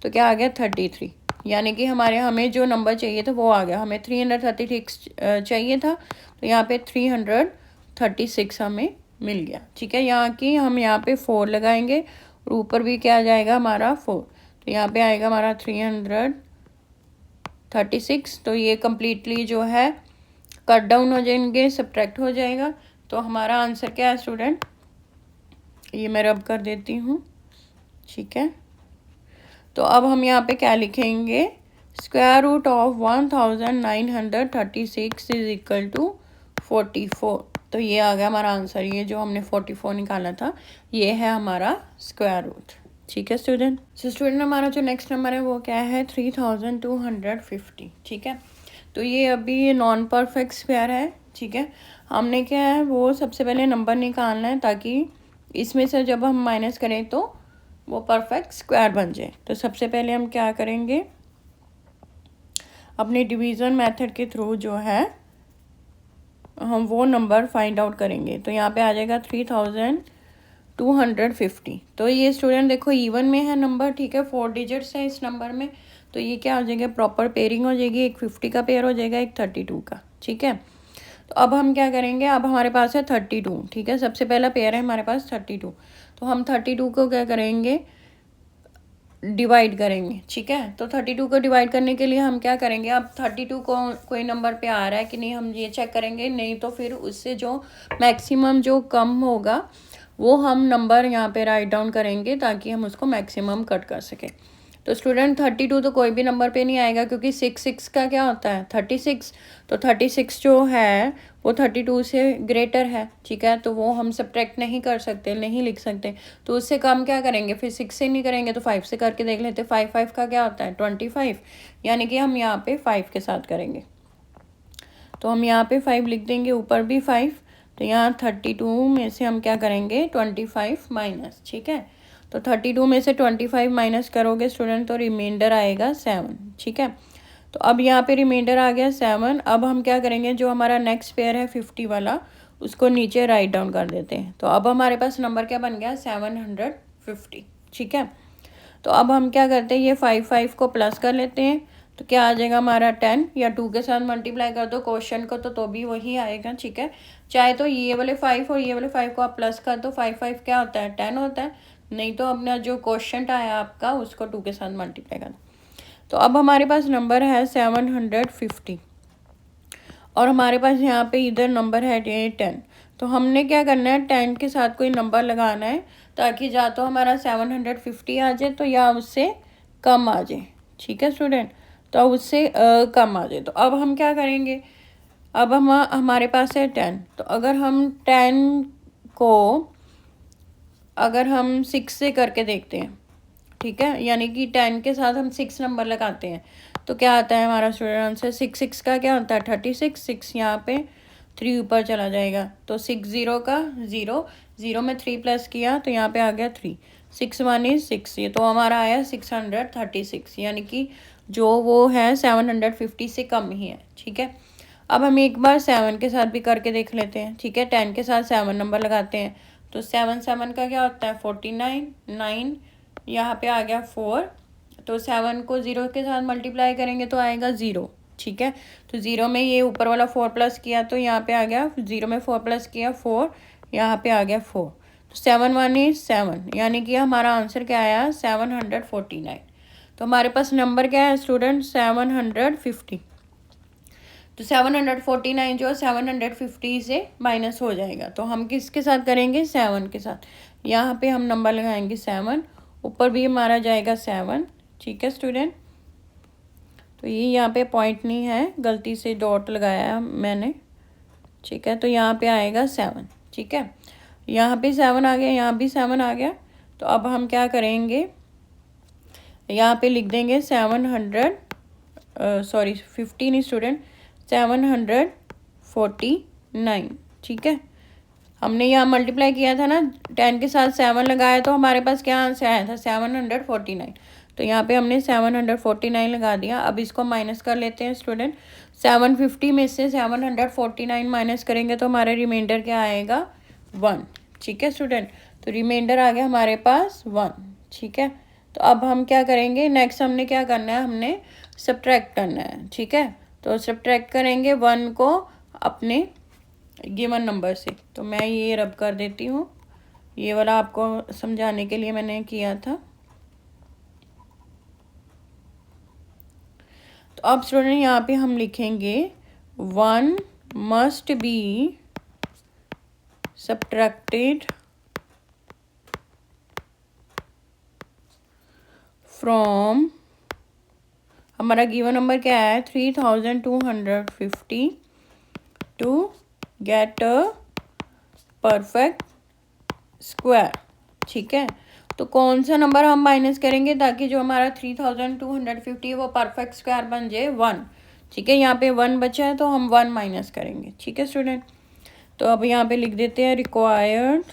तो क्या आ गया 33, यानी कि हमें जो नंबर चाहिए था वो आ गया। हमें 336 चाहिए था, तो यहाँ पे 336 हमें मिल गया, ठीक है। यहाँ की हम यहाँ पे 4 लगाएंगे और ऊपर भी क्या आ जाएगा हमारा 4, तो यहाँ पे आएगा हमारा 336। तो ये कम्प्लीटली जो है कट डाउन हो जाएंगे, सब्ट्रैक्ट हो जाएगा। तो हमारा आंसर क्या है स्टूडेंट, ये मैं रब कर देती हूँ, ठीक है। तो अब हम यहाँ पे क्या लिखेंगे, square root of 1936 is equal to 44। तो ये आ गया हमारा आंसर, ये जो हमने 44 निकाला था ये है हमारा स्क्वायर रूट, ठीक है स्टूडेंट। सो स्टूडेंट हमारा जो नेक्स्ट नंबर है वो क्या है 3250, ठीक है। तो ये अभी नॉन परफेक्ट स्क्वायर है, ठीक है। हमने क्या है वो सबसे पहले नंबर निकालना है, ताकि इसमें से जब हम माइनस करें तो वो परफेक्ट स्क्वायर बन जाए। तो सबसे पहले हम क्या करेंगे, अपने डिवीज़न मेथड के थ्रू जो है हम वो नंबर फाइंड आउट करेंगे। तो यहाँ पे आ जाएगा 3250। तो ये स्टूडेंट देखो इवन में है नंबर, ठीक है, 4 डिजिट्स है इस नंबर में, तो ये क्या हो जाएगा प्रॉपर पेयरिंग हो जाएगी, एक 50 का पेयर हो जाएगा, एक 32 का, ठीक है। तो अब हम क्या करेंगे, अब हमारे पास है 32, ठीक है, सबसे पहला पेयर है हमारे पास 32। तो हम 32 को क्या करेंगे डिवाइड करेंगे, ठीक है। तो 32 को डिवाइड करने के लिए हम क्या करेंगे, अब 32 को कोई नंबर पे आ रहा है कि नहीं हम ये चेक करेंगे, नहीं तो फिर उससे जो मैक्सिमम जो कम होगा वो हम नंबर यहाँ पे राइट डाउन करेंगे, ताकि हम उसको मैक्सिमम कट कर सकें। तो स्टूडेंट 32 तो कोई भी नंबर पे नहीं आएगा, क्योंकि 6 का क्या होता है 36, तो 36 जो है वो 32 से ग्रेटर है, ठीक है, तो वो हम सब्ट्रैक्ट नहीं कर सकते, नहीं लिख सकते। तो उससे कम क्या करेंगे, फिर 6 से नहीं करेंगे तो 5 से करके देख लेते। 5 5 का क्या होता है 25, यानी कि हम यहाँ पे 5 के साथ करेंगे। तो हम यहाँ पे 5 लिख देंगे, ऊपर भी 5। तो यहाँ 32 में से हम क्या करेंगे 25 माइनस, ठीक है। तो 32 में से 25 माइनस करोगे स्टूडेंट तो रिमाइंडर आएगा 7, ठीक है। तो अब यहाँ पे रिमाइंडर आ गया 7। अब हम क्या करेंगे, जो हमारा नेक्स्ट पेयर है 50 वाला, उसको नीचे राइट डाउन कर देते हैं। तो अब हमारे पास नंबर क्या बन गया 750, ठीक है। तो अब हम क्या करते हैं, ये 5 को प्लस कर लेते हैं। तो क्या आ जाएगा हमारा 10, या 2 के साथ मल्टीप्लाई कर दो क्वेश्चन को तो भी वही आएगा, ठीक है। चाहे तो ये वाले 5 और ये वाले 5 को आप प्लस कर दो, 5 5 क्या होता है 10 होता है, नहीं तो अपना जो क्वेश्चन आया आपका उसको 2 के साथ मल्टीप्लाई कर दो। तो अब हमारे पास नंबर है 750 और हमारे पास यहाँ पे इधर नंबर है 10। तो हमने क्या करना है 10 के साथ कोई नंबर लगाना है, ताकि या तो हमारा 750 आ जाए तो या उससे कम आ जाए, ठीक है स्टूडेंट। तो उससे कम आ जाए। तो अब हम क्या करेंगे, अब हमारे पास है 10। तो अगर हम 10 को अगर हम 6 से करके देखते हैं, ठीक है, यानी कि 10 के साथ हम 6 नंबर लगाते हैं तो क्या आता है हमारा स्टूडेंट आंसर 6 6 का क्या होता है 36। 6 यहाँ पे 3 ऊपर चला जाएगा तो 6 0 का 0, 0 में 3 प्लस किया तो यहाँ पे आ गया 3। 6 1 is 6, ये तो हमारा आया 636, यानी कि जो वो है 750 से कम ही है, ठीक है। अब हम एक बार 7 के साथ भी करके देख लेते हैं, ठीक है। 10 के साथ 7 नंबर लगाते हैं तो 7 7 का क्या होता है 49, 9 यहाँ पे आ गया 4। तो 7 को 0 के साथ मल्टीप्लाई करेंगे तो आएगा 0, ठीक है। तो 0 में ये ऊपर वाला 4 प्लस किया तो यहाँ पे आ गया 0 में 4 प्लस किया 4, यहाँ पे आ गया 4। तो 7 1 is 7, यानी कि हमारा आंसर क्या आया 749। तो हमारे पास नंबर क्या है स्टूडेंट 750। तो 749 जो 750 से माइनस हो जाएगा तो हम किसके साथ करेंगे 7 के साथ। यहाँ पे हम नंबर लगाएंगे 7, ऊपर भी हमारा जाएगा 7, ठीक है स्टूडेंट। तो ये यहाँ पे पॉइंट नहीं है, गलती से डॉट लगाया मैंने, ठीक है। तो यहाँ पे आएगा 7, ठीक है। यहाँ पे 7 आ गया, यहाँ भी 7 आ गया। तो अब हम क्या करेंगे, यहाँ पे लिख देंगे 15 स्टूडेंट 749, ठीक है। हमने यहाँ मल्टीप्लाई किया था ना, 10 के साथ 7 लगाया तो हमारे पास क्या आंसर आया था 749। तो यहाँ पे हमने 749 लगा दिया। अब इसको माइनस कर लेते हैं स्टूडेंट। 750 में से 749 माइनस करेंगे तो हमारा रिमाइंडर क्या आएगा 1, ठीक है स्टूडेंट। तो रिमाइंडर आ गया हमारे पास 1, ठीक है। तो अब हम क्या करेंगे, नेक्स्ट हमने क्या करना है, हमने सब्ट्रैक्ट करना है, ठीक है। तो सब्ट्रैक्ट करेंगे 1 को अपने गिवन नंबर से। तो मैं ये रब कर देती हूँ, ये वाला आपको समझाने के लिए मैंने किया था। तो अब स्टूडेंट यहाँ पे हम लिखेंगे 1 मस्ट बी सब्ट्रैक्टेड फ्रॉम, हमारा गिवन नंबर क्या है 3250 to get a perfect square, ठीक है। तो कौन सा नंबर हम माइनस करेंगे ताकि जो हमारा 3250 है वो परफेक्ट स्क्वायर बन जाए 1, ठीक है। यहाँ पे 1 बचा है तो हम 1 माइनस करेंगे, ठीक है स्टूडेंट। तो अब यहाँ पे लिख देते हैं required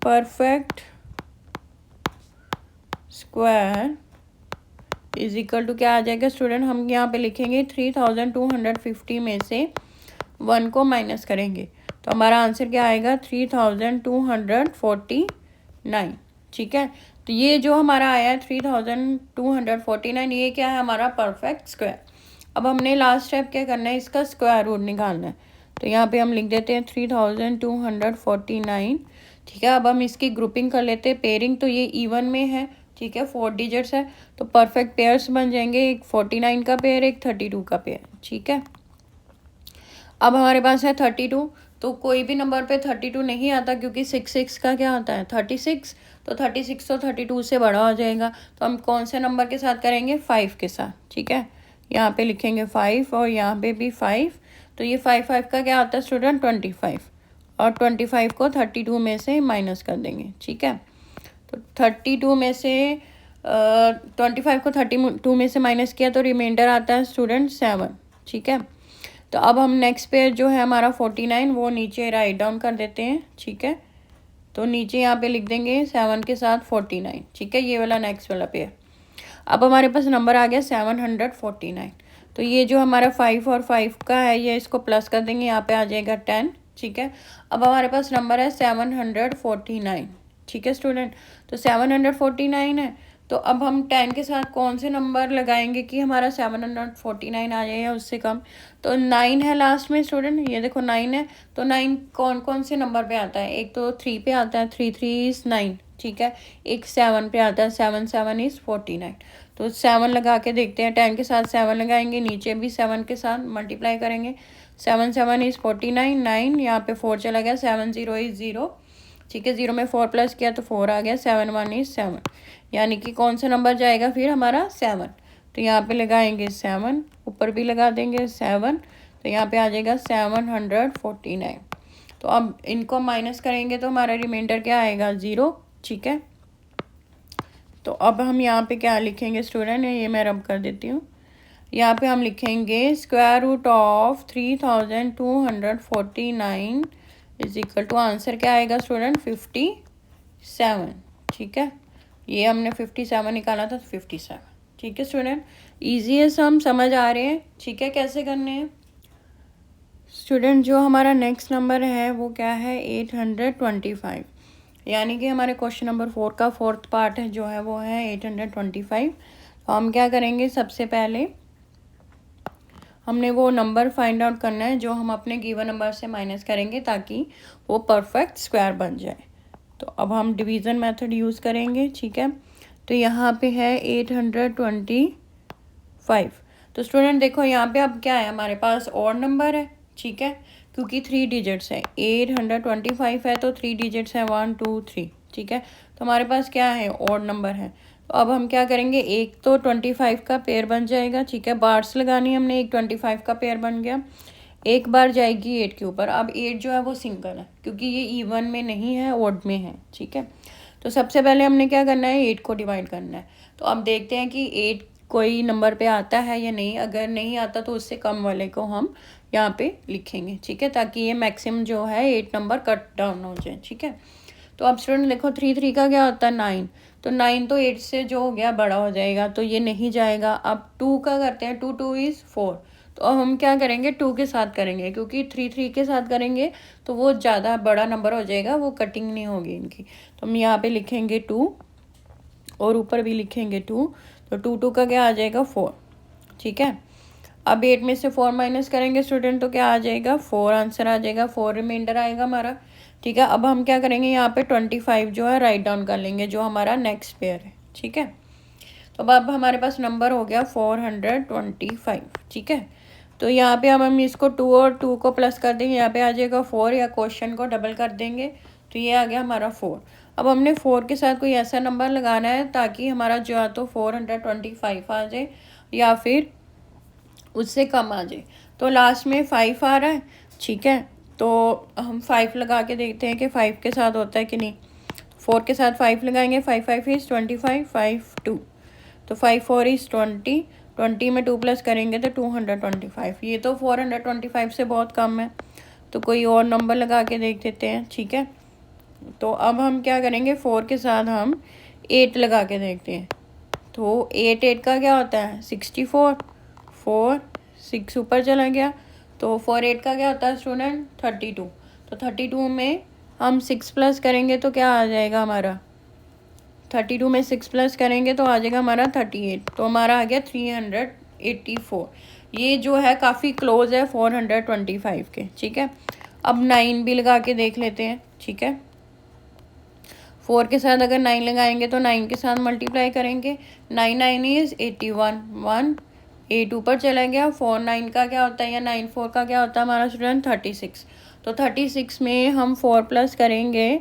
perfect square is equal to क्या आ जाएगा स्टूडेंट, हम यहाँ पे लिखेंगे 3250 में से 1 को माइनस करेंगे तो हमारा आंसर क्या आएगा 3249, ठीक है। तो ये जो हमारा आया है 3249, ये क्या है हमारा परफेक्ट स्क्वायर। अब हमने लास्ट स्टेप क्या करना है, इसका स्क्वायर रूट निकालना है। तो यहाँ पे हम लिख देते हैं 3249, ठीक है। अब हम इसकी ग्रुपिंग कर लेते हैं, पेयरिंग तो ये इवन में है, ठीक है, 4 डिजिट्स है तो परफेक्ट पेयर्स बन जाएंगे, एक 49 का पेयर, एक 32 का पेयर, ठीक है। अब हमारे पास है 32, तो कोई भी नंबर पे 32 नहीं आता क्योंकि 6 6 का क्या होता है 36, तो 36 तो 32 से बड़ा हो जाएगा। तो हम कौन से नंबर के साथ करेंगे 5 के साथ, ठीक है। यहाँ पे लिखेंगे 5 और यहाँ पे भी 5। तो ये 5 का क्या आता है स्टूडेंट 25, और 25 को 32 में से माइनस कर देंगे। ठीक है, तो 32 में से 25 को 32 में से माइनस किया तो रिमाइंडर आता है स्टूडेंट 7। ठीक है, तो अब हम नेक्स्ट पेयर जो है हमारा 49 वो नीचे राइट डाउन कर देते हैं। ठीक है, तो नीचे यहाँ पे लिख देंगे 7 के साथ 49। ठीक है, ये वाला नेक्स्ट वाला पेयर। अब हमारे पास नंबर आ गया 749। तो ये जो हमारा 5 और 5 का है ये इसको प्लस कर देंगे, यहाँ पे आ जाएगा 10। ठीक है, अब हमारे पास नंबर है 749। ठीक है स्टूडेंट, तो 749 है। तो अब हम 10 के साथ कौन से नंबर लगाएंगे कि हमारा 749 आ जाए या उससे कम। तो 9 है लास्ट में स्टूडेंट, ये देखो 9 है। तो 9 कौन कौन से नंबर पे आता है, एक तो 3 पे आता है, 3 3 इज़ 9। ठीक है, एक 7 पे आता है, 7 7 इज़ 49। तो 7 लगा के देखते हैं, 10 के साथ 7 लगाएंगे, नीचे भी 7 के साथ मल्टीप्लाई करेंगे। 7 7 इज़ 49, 9 यहाँ पे 4 चला गया, 7 0 इज़ 0। ठीक है, 0 में 4 प्लस किया तो 4 आ गया, 7 1 इज़ 7। यानी कि कौन सा नंबर जाएगा फिर हमारा 7। तो यहाँ पे लगाएंगे 7, ऊपर भी लगा देंगे 7, तो यहाँ पे आ जाएगा 749। तो अब इनको माइनस करेंगे तो हमारा रिमाइंडर क्या आएगा 0। ठीक है, तो अब हम यहाँ पे क्या लिखेंगे स्टूडेंट, ये मैं रब कर देती हूँ। यहाँ पे हम लिखेंगे square root of 3249 is equal to, answer क्या आएगा स्टूडेंट 57। ठीक है, ये हमने 57 निकाला था, 57। ठीक है स्टूडेंट, इजी है, सम समझ आ रहे हैं। ठीक है, कैसे करने हैं स्टूडेंट। जो हमारा नेक्स्ट नंबर है वो क्या है 825, यानी कि हमारे क्वेश्चन नंबर 4 का फोर्थ पार्ट है जो है वो है 825। तो हम क्या करेंगे, सबसे पहले हमने वो नंबर फाइंड आउट करना है जो हम अपने गिवन नंबर से माइनस करेंगे ताकि वो परफेक्ट स्क्वायर बन जाए। तो अब हम डिवीज़न मेथड यूज़ करेंगे। ठीक है, तो यहाँ पे है 825। तो स्टूडेंट देखो यहाँ पे अब क्या है, हमारे पास और नंबर है। ठीक है, क्योंकि 3 डिजिट्स है, 825 है तो 3 डिजिट्स है 1 2 3। ठीक है, तो हमारे पास क्या है और नंबर है। तो अब हम क्या करेंगे, एक तो 25 का पेयर बन जाएगा। ठीक है, बार्स लगानी हमने, एक 25 का पेयर बन गया, एक बार जाएगी 8 के ऊपर। अब 8 जो है वो सिंगल है क्योंकि ये इवन में नहीं है, ऑड में है। ठीक है, तो सबसे पहले हमने क्या करना है, 8 को डिवाइड करना है। तो अब देखते हैं कि 8 कोई नंबर पे आता है या नहीं। अगर नहीं आता तो उससे कम वाले को हम यहाँ पे लिखेंगे। ठीक है, ताकि ये मैक्सिमम जो है 8 नंबर कट डाउन हो जाए। ठीक है, तो अब स्टूडेंट देखो 3 3 का क्या होता है 9। तो 9 तो 8 से जो हो गया बड़ा हो जाएगा, तो ये नहीं जाएगा। अब 2 का करते हैं, 2 2 इज़ 4। तो अब हम क्या करेंगे, 2 के साथ करेंगे, क्योंकि 3 3 के साथ करेंगे तो वो ज़्यादा बड़ा नंबर हो जाएगा, वो कटिंग नहीं होगी इनकी। तो हम यहाँ पे लिखेंगे 2 और ऊपर भी लिखेंगे 2। तो 2 2 का क्या आ जाएगा 4। ठीक है, अब 8 में से 4 माइनस करेंगे स्टूडेंट तो क्या आ जाएगा 4, आंसर आ जाएगा 4, रिमाइंडर आएगा हमारा। ठीक है, अब हम क्या करेंगे, यहाँ पे 25 जो है राइट डाउन कर लेंगे जो हमारा नेक्स्ट पेयर है। ठीक है, तो अब हमारे पास नंबर हो गया 425। ठीक है, तो यहाँ पे अब हम इसको 2 और 2 को प्लस कर देंगे, यहाँ पे आ जाएगा 4, या क्वेश्चन को डबल कर देंगे तो ये आ गया हमारा 4। अब हमने 4 के साथ कोई ऐसा नंबर लगाना है ताकि हमारा जो है तो 425 आ जाए या फिर उससे कम आ जाए। तो लास्ट में 5 आ रहा है। ठीक है, तो हम 5 लगा के देखते हैं कि 5 के साथ होता है कि नहीं। 4 के साथ 5 लगाएंगे, 5 5 इज़ 25, 5 2। तो 5 4 इज़ 20, 20 में 2 प्लस करेंगे तो 225। ये तो 425 से बहुत कम है, तो कोई और नंबर लगा के देख देते हैं। ठीक है, तो अब हम क्या करेंगे, 4 के साथ हम 8 लगा के देखते हैं। तो 8 8 का क्या होता है 64, 4 6 ऊपर चला गया। तो 4 8 का क्या होता है स्टूडेंट 32। तो 32 में हम 6 प्लस करेंगे तो क्या आ जाएगा हमारा, 32 में 6 प्लस करेंगे तो आ जाएगा हमारा 38। तो हमारा आ गया 384। ये जो है काफ़ी क्लोज है 425 के। ठीक है, अब 9 भी लगा के देख लेते हैं। ठीक है, 4 के साथ अगर 9 लगाएंगे तो 9 के साथ मल्टीप्लाई करेंगे, 9 9 इज़ 81, 1 8 ऊपर चला गया। 4 9 का क्या होता है या 9 4 का क्या होता है हमारा स्टूडेंट 36। तो 36 में हम 4 प्लस करेंगे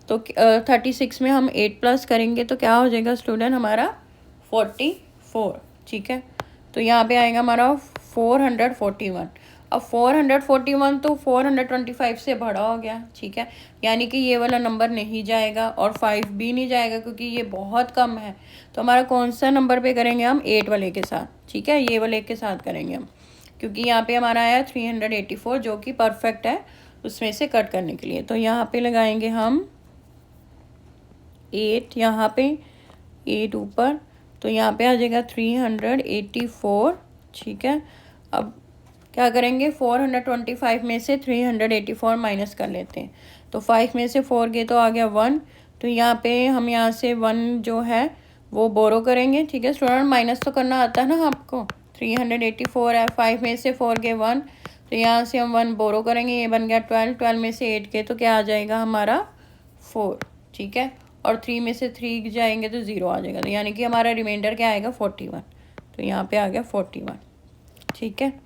तो 36 में हम 8 प्लस करेंगे तो क्या हो जाएगा स्टूडेंट हमारा 44। ठीक है, तो यहाँ पे आएगा हमारा 441। अब 441 तो 425 से बड़ा हो गया, ठीक है, यानी कि ये वाला नंबर नहीं जाएगा और 5 भी नहीं जाएगा क्योंकि ये बहुत कम है। तो हमारा कौन सा नंबर पे करेंगे हम? 8 वाले के साथ, ठीक है, ये वाले के साथ करेंगे हम, क्योंकि यहाँ पे हमारा आया 384 जो कि परफेक्ट है उसमें से कट करने के लिए। तो यहाँ पे लगाएंगे हम 8, यहाँ पे 8 ऊपर, तो यहाँ पे आ जाएगा 384, ठीक है। अब क्या करेंगे? 425 में से 384 माइनस कर लेते हैं। तो 5 में से 4 गए तो आ गया 1। तो यहाँ पे हम यहाँ से 1 जो है वो बोरो करेंगे, ठीक है स्टूडेंट, माइनस तो करना आता है ना आपको। 384 है, 5 में से 4 गए 1, तो यहाँ से हम 1 बोरो करेंगे, ये बन गया 12। 12 में से 8 गए तो क्या आ जाएगा हमारा? 4, ठीक है, और 3 में से 3 जाएंगे तो 0 आ जाएगा। तो यानी कि हमारा रिमाइंडर क्या आएगा? 41। तो यहाँ पे आ गया 41, ठीक है।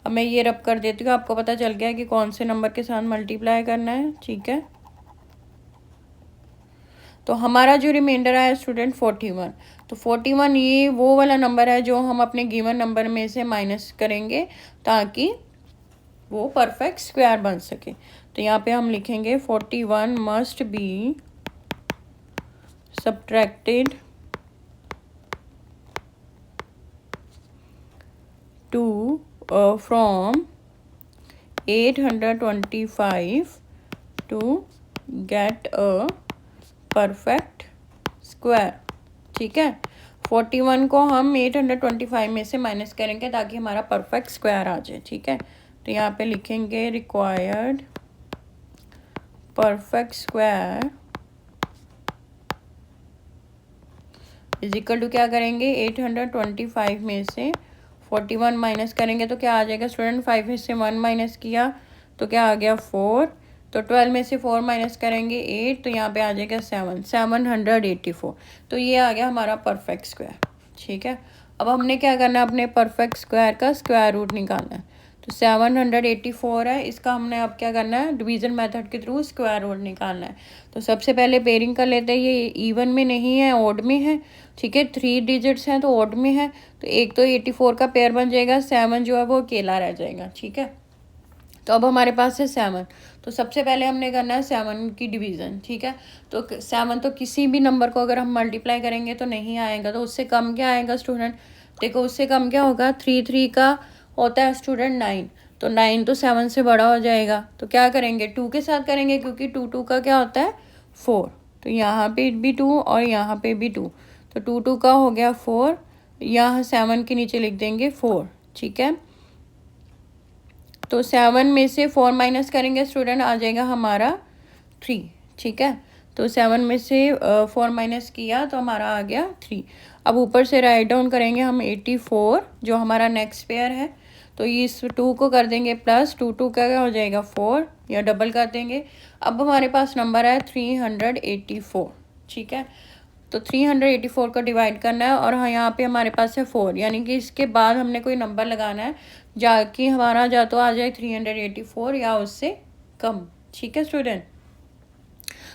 अब मैं ये रब कर देती हूँ, आपको पता चल गया कि कौन से नंबर के साथ मल्टीप्लाई करना है, ठीक है। तो हमारा जो रिमाइंडर आया स्टूडेंट 41। तो 41 ये वो वाला नंबर है जो हम अपने गिवन नंबर में से माइनस करेंगे ताकि वो परफेक्ट स्क्वायर बन सके। तो यहाँ पे हम लिखेंगे 41 must be subtracted to from 825 to get a perfect square, ठीक है। 41 को हम 825 में से माइनस करेंगे ताकि हमारा परफेक्ट स्क्वायर आ जाए, ठीक है। तो यहाँ पे लिखेंगे required perfect square is equal to क्या करेंगे? 825 में से 41 माइनस करेंगे तो क्या आ जाएगा स्टूडेंट? 5 में से 1 माइनस किया तो क्या आ गया? 4। तो 12 में से 4 माइनस करेंगे 8, तो यहाँ पे आ जाएगा 784। तो ये आ गया हमारा परफेक्ट स्क्वायर, ठीक है। अब हमने क्या करना है? अपने परफेक्ट स्क्वायर का स्क्वायर रूट निकालना है। तो 784 है, इसका हमने अब क्या करना है? डिवीज़न मेथड के थ्रू स्क्वायर रूट निकालना है। तो सबसे पहले पेयरिंग कर लेते हैं। ये इवन में नहीं है, ऑड में है, ठीक है, 3 डिजिट्स हैं तो ऑड में है। तो एक तो 84 का पेयर बन जाएगा, 7 जो है वो अकेला रह जाएगा, ठीक है। तो अब हमारे पास है 7। तो सबसे पहले हमने करना है 7 की डिवीज़न, ठीक है। तो 7 तो किसी भी नंबर को अगर हम मल्टीप्लाई करेंगे तो नहीं आएगा, तो उससे कम क्या आएगा स्टूडेंट? देखो उससे कम क्या होगा? 3 का होता है स्टूडेंट 9, तो 9 तो 7 से बड़ा हो जाएगा। तो क्या करेंगे? 2 के साथ करेंगे क्योंकि 2 का क्या होता है? 4। तो यहाँ पे भी 2 और यहाँ पे भी 2, तो 2 का हो गया 4। यहाँ 7 के नीचे लिख देंगे 4, ठीक है। तो 7 में से 4 माइनस करेंगे स्टूडेंट, आ जाएगा हमारा 3, ठीक है। तो 7 में से 4 माइनस किया तो हमारा आ गया 3। अब ऊपर से राइट डाउन करेंगे हम 84 जो हमारा नेक्स्ट पेयर है। तो इस 2 को कर देंगे प्लस, 2 का क्या हो जाएगा? 4, या डबल कर देंगे। अब हमारे पास नंबर है 384, ठीक है। तो 384 को डिवाइड करना है और हाँ यहाँ पे हमारे पास है 4, यानी कि इसके बाद हमने कोई नंबर लगाना है जाकि हमारा जा तो आ जाए 384 या उससे कम, ठीक है स्टूडेंट।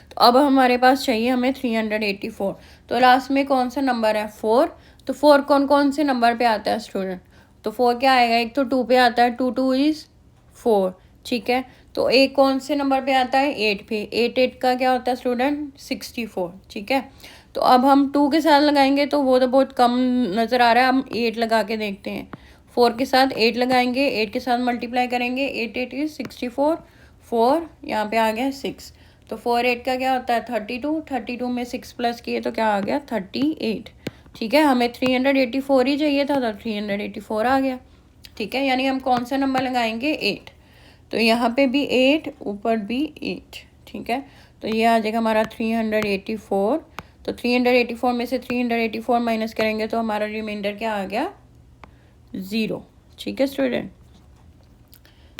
तो अब हमारे पास चाहिए हमें 384। तो लास्ट में कौन सा नंबर है? 4। तो 4 कौन कौन से नंबर पे आता है स्टूडेंट? तो 4 क्या आएगा? एक तो 2 पे आता है, 2 इज़ 4, ठीक है। तो एक कौन से नंबर पे आता है? 8 पे। 8 का क्या होता है स्टूडेंट? 64, ठीक है। तो अब हम 2 के साथ लगाएंगे तो वो तो बहुत कम नज़र आ रहा है, हम 8 लगा के देखते हैं। 4 के साथ 8 लगाएंगे, 8 के साथ मल्टीप्लाई करेंगे, 8 इज़ 64, 4 यहाँ पे आ गया 6। तो 4 8 का क्या होता है? 32। 32 में 6 प्लस किए तो क्या आ गया? 38, ठीक है। हमें 384 ही चाहिए था तो 384 आ गया, ठीक है। यानी हम कौन सा नंबर लगाएंगे? 8। तो यहाँ पे भी 8, ऊपर भी 8, ठीक है। तो ये आ जाएगा हमारा 384। तो 384 में से 384 माइनस करेंगे तो हमारा रिमाइंडर क्या आ गया? 0, ठीक है स्टूडेंट।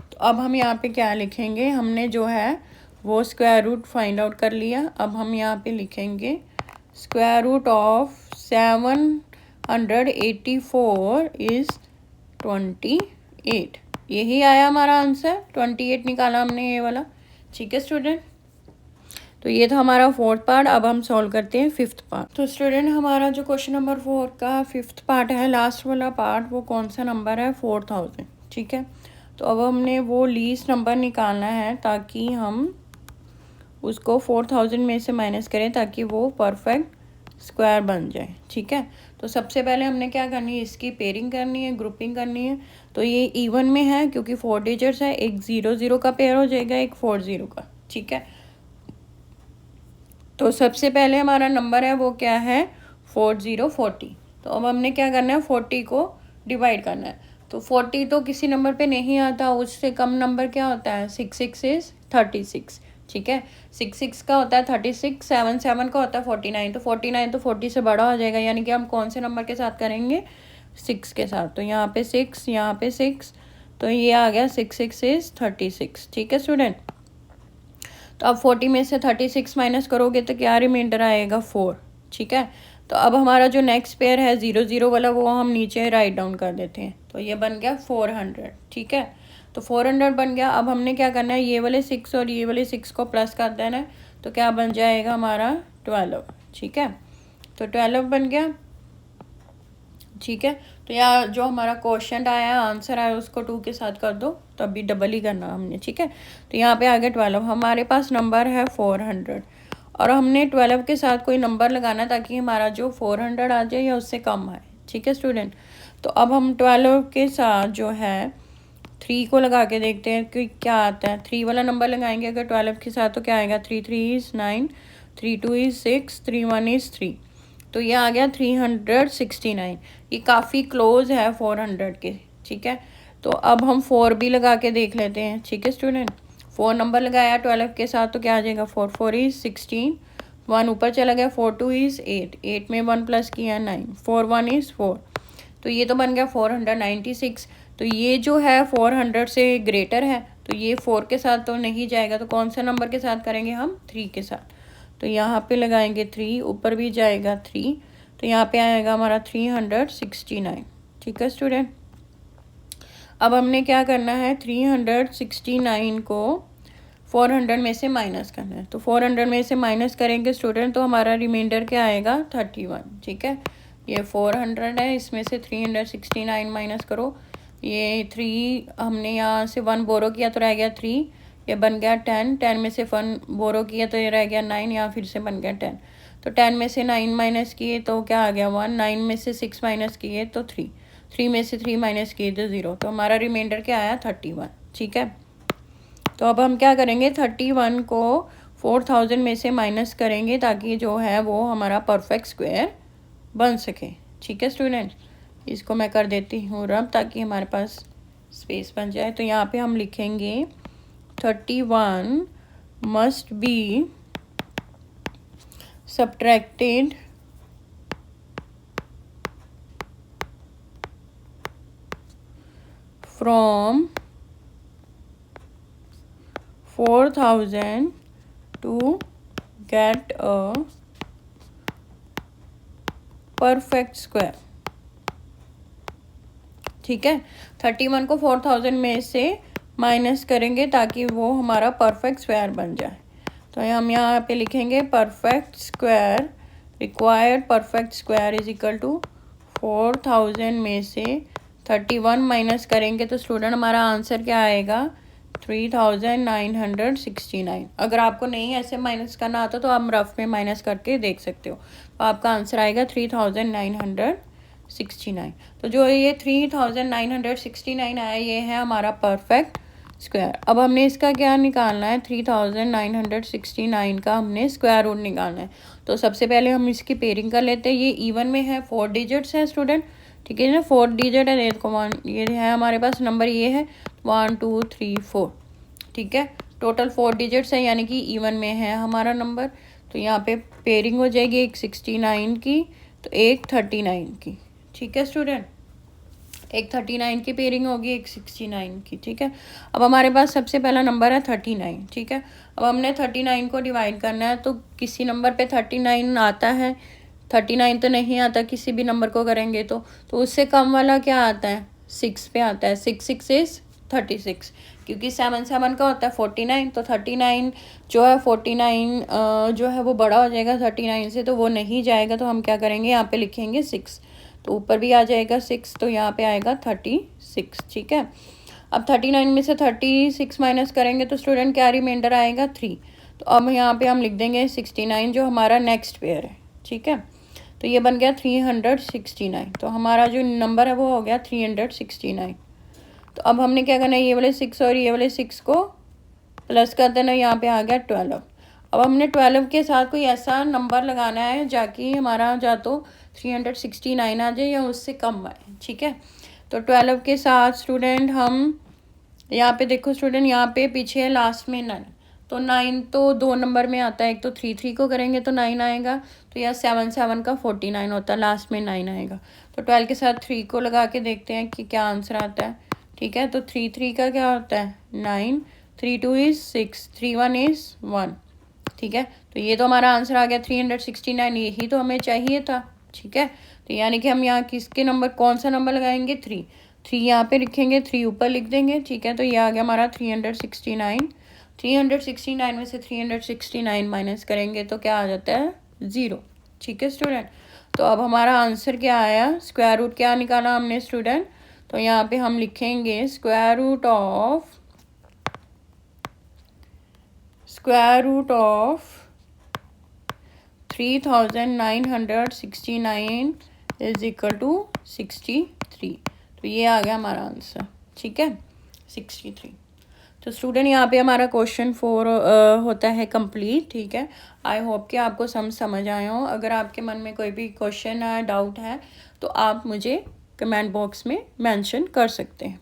तो अब हम यहाँ पे क्या लिखेंगे? हमने जो है वो स्क्वायर रूट फाइंड आउट कर लिया। अब हम यहाँ पे लिखेंगे स्क्वायर रूट ऑफ 784 इज़ 28। यही आया हमारा आंसर, 28 निकाला हमने ये वाला, ठीक है स्टूडेंट। तो ये था हमारा फोर्थ पार्ट। अब हम सॉल्व करते हैं फिफ्थ पार्ट। तो स्टूडेंट हमारा जो क्वेश्चन नंबर 4 का फिफ्थ पार्ट है, लास्ट वाला पार्ट, वो कौन सा नंबर है? 4000। ठीक है, तो अब हमने वो लीस्ट नंबर निकालना है ताकि हम उसको 4000 में से माइनस करें ताकि वो परफेक्ट स्क्वायर बन जाए। ठीक है, तो सबसे पहले हमने क्या करनी है, इसकी पेयरिंग करनी है, ग्रुपिंग करनी है। तो ये इवन में है क्योंकि 4 डिजिट्स है, एक 0 0 का पेयर हो जाएगा, एक 4 0 का। ठीक है, तो सबसे पहले हमारा नंबर है वो क्या है? 4040। तो अब हमने क्या करना है, 40 को डिवाइड करना है। तो 40 तो किसी नंबर पे नहीं आता, उससे कम नंबर क्या होता है? 6 इज 36। ठीक है, 6 का होता है 36, 7 का होता है 49। तो 49 तो 40 से बड़ा हो जाएगा, यानी कि हम कौन से नंबर के साथ करेंगे? 6 के साथ। तो यहाँ पे 6, यहाँ पे 6, तो ये आ गया 6 इज 36। ठीक है स्टूडेंट, तो अब 40 में से 36 माइनस करोगे तो क्या रिमाइंडर आएगा? 4। ठीक है, तो अब हमारा जो नेक्स्ट पेयर है 0 0 वाला, वो हम नीचे राइट डाउन कर देते हैं। तो ये बन गया 400। ठीक है, तो 400 बन गया। अब हमने क्या करना है, ये वाले 6 और ये वाले 6 को प्लस कर देना है। तो क्या बन जाएगा हमारा? 12। ठीक है, तो 12 बन गया। ठीक है, तो यहाँ जो हमारा क्वेश्चन आया, आंसर आया, उसको 2 के साथ कर दो, तो अभी डबल ही करना हमने। ठीक है, तो यहाँ पे आ गया 12। हमारे पास नंबर है 400 और हमने 12 के साथ कोई नंबर लगाना ताकि हमारा जो 400 आ जाए या उससे कम आए। ठीक है स्टूडेंट, तो अब हम 12 के साथ जो है 3 को लगा के देखते हैं कि क्या आता है। 3 वाला नंबर लगाएंगे अगर 12 के साथ, तो क्या आएगा? 3 3 इज़ 9, 3 2 इज़ 6, 3 1 इज़ 3। तो ये आ गया 369। ये काफ़ी क्लोज है 400 के। ठीक है, तो अब हम 4 भी लगा के देख लेते हैं। ठीक है स्टूडेंट, 4 नंबर लगाया 12 के साथ, तो क्या आ जाएगा? 4 4 इज़ 16, 1 ऊपर चला गया, 4 2 इज़ 8, 8 में 1 प्लस किया 9, 4 1 इज़ 4। तो ये तो बन गया 496। तो ये जो है 400 से ग्रेटर है, तो ये 4 के साथ तो नहीं जाएगा, तो कौन सा नंबर के साथ करेंगे हम? 3 के साथ। तो यहाँ पे लगाएंगे 3, ऊपर भी जाएगा 3, तो यहाँ पे आएगा हमारा 369। ठीक है स्टूडेंट, अब हमने क्या करना है, 369 को 400 में से माइनस करना है। तो 400 में से माइनस करेंगे स्टूडेंट, तो हमारा रिमाइंडर क्या आएगा? 31। ठीक है, ये 400 है, इसमें से 369 माइनस करो। ये 3 हमने यहाँ से 1 बोरो किया तो रह गया 3, ये बन गया 10, 10 में से 1 बोरो किया तो ये रह गया 9, यहाँ फिर से बन गया 10। तो 10 में से 9 माइनस किए तो क्या आ गया? 1, 9 में से 6 माइनस किए तो 3, 3 में से 3 माइनस किए तो 0। तो हमारा रिमाइंडर क्या आया? 31। ठीक है, तो अब हम क्या करेंगे, 31 को 4000 में से माइनस करेंगे ताकि जो है वो हमारा परफेक्ट स्क्वायर बन सके। ठीक है स्टूडेंट, इसको मैं कर देती हूँ रब ताकि हमारे पास स्पेस बन जाए। तो यहाँ पे हम लिखेंगे 31 must be subtracted from 4000 to get a perfect square। ठीक है, 31 को 4000 में से माइनस करेंगे ताकि वो हमारा परफेक्ट स्क्वायर बन जाए। तो हम यहाँ पे लिखेंगे perfect square, required perfect square is equal to 4000 में से 31 माइनस करेंगे तो स्टूडेंट हमारा आंसर क्या आएगा? 3969। अगर आपको नहीं ऐसे माइनस करना आता तो आप रफ में माइनस करके देख सकते हो। तो आपका आंसर आएगा 3969। तो जो ये 3969 आया, ये है हमारा परफेक्ट स्क्वायर। अब हमने इसका क्या निकालना है? 3969 का हमने स्क्वायर रूट निकालना है। तो सबसे पहले हम इसकी पेयरिंग कर लेते हैं। ये इवन में है, 4 डिजिट्स है स्टूडेंट। ठीक है ना, 4 डिजिट है, देखो 1, ये है हमारे पास नंबर, ये है 1 2 3 4। ठीक है, टोटल 4 डिजिट्स है, यानी कि इवन में है हमारा नंबर। तो यहाँ पे पेयरिंग हो जाएगी एक 69 की तो एक 39 की। ठीक है स्टूडेंट, एक 39 की पेयरिंग होगी, एक 69 की। ठीक है, अब हमारे पास सबसे पहला नंबर है 39। ठीक है, अब हमने 39 को डिवाइड करना है। तो किसी नंबर पे 39 आता है, 39 तो नहीं आता किसी भी नंबर को करेंगे तो उससे कम वाला क्या आता है? 6 पे आता है। 6 6 इज 36, क्योंकि 7 7 का होता है 49, तो 39 जो है 49 जो है वो बड़ा हो जाएगा 39 से, तो वो नहीं जाएगा, तो हम क्या करेंगे यहाँ पे लिखेंगे 6, तो ऊपर भी आ जाएगा 6, तो यहाँ पे आएगा 36, ठीक है। अब 39 में से 36 माइनस करेंगे तो स्टूडेंट क्या रिमाइंडर आएगा 3, तो अब यहाँ पे हम लिख देंगे 69 जो हमारा नेक्स्ट पेयर है, ठीक है। तो ये बन गया 369, तो हमारा जो नंबर है वो हो गया 369। तो अब हमने क्या करना है, ये वाले 6 और ये वाले 6 को प्लस कर देना, यहाँ पे आ गया 12। अब हमने 12 के साथ कोई ऐसा नंबर लगाना है जाकि हमारा जा तो 369 आ जाए या उससे कम आए, ठीक है। तो 12 के साथ स्टूडेंट हम यहाँ पे देखो स्टूडेंट, यहाँ पे पीछे है लास्ट में 9, तो 9 तो 2 नंबर में आता है, एक तो 3 3 को करेंगे तो 9 आएगा, तो यहाँ 7 7 का 49 होता है, लास्ट में 9 आएगा। तो 12 के साथ 3 को लगा के देखते हैं कि क्या आंसर आता है, ठीक है। तो 3 3 का क्या होता है 9, 3 2 इज़ 6, 3 1 इज़ 1, ठीक है। तो ये तो हमारा आंसर आ गया 369, यही तो हमें चाहिए था, ठीक है। तो यानी कि हम यहाँ किसके नंबर, कौन सा नंबर लगाएंगे 3 3 यहाँ पे लिखेंगे, 3 ऊपर लिख देंगे, ठीक है। तो ये आ गया हमारा 369। 369 में से 369 माइनस करेंगे तो क्या आ जाता है 0, ठीक है स्टूडेंट। तो अब हमारा आंसर क्या आया, स्क्वायर रूट क्या निकाला हमने स्टूडेंट, तो यहाँ पे हम लिखेंगे square root of 3969 is equal to 63, तो ये आ गया हमारा आंसर, ठीक है 63। तो स्टूडेंट यहाँ पे हमारा क्वेश्चन 4 होता है कंप्लीट, ठीक है। आई होप कि आपको समझ आए हो। अगर आपके मन में कोई भी क्वेश्चन है, डाउट है, तो आप मुझे कमेंट बॉक्स में मेंशन कर सकते हैं।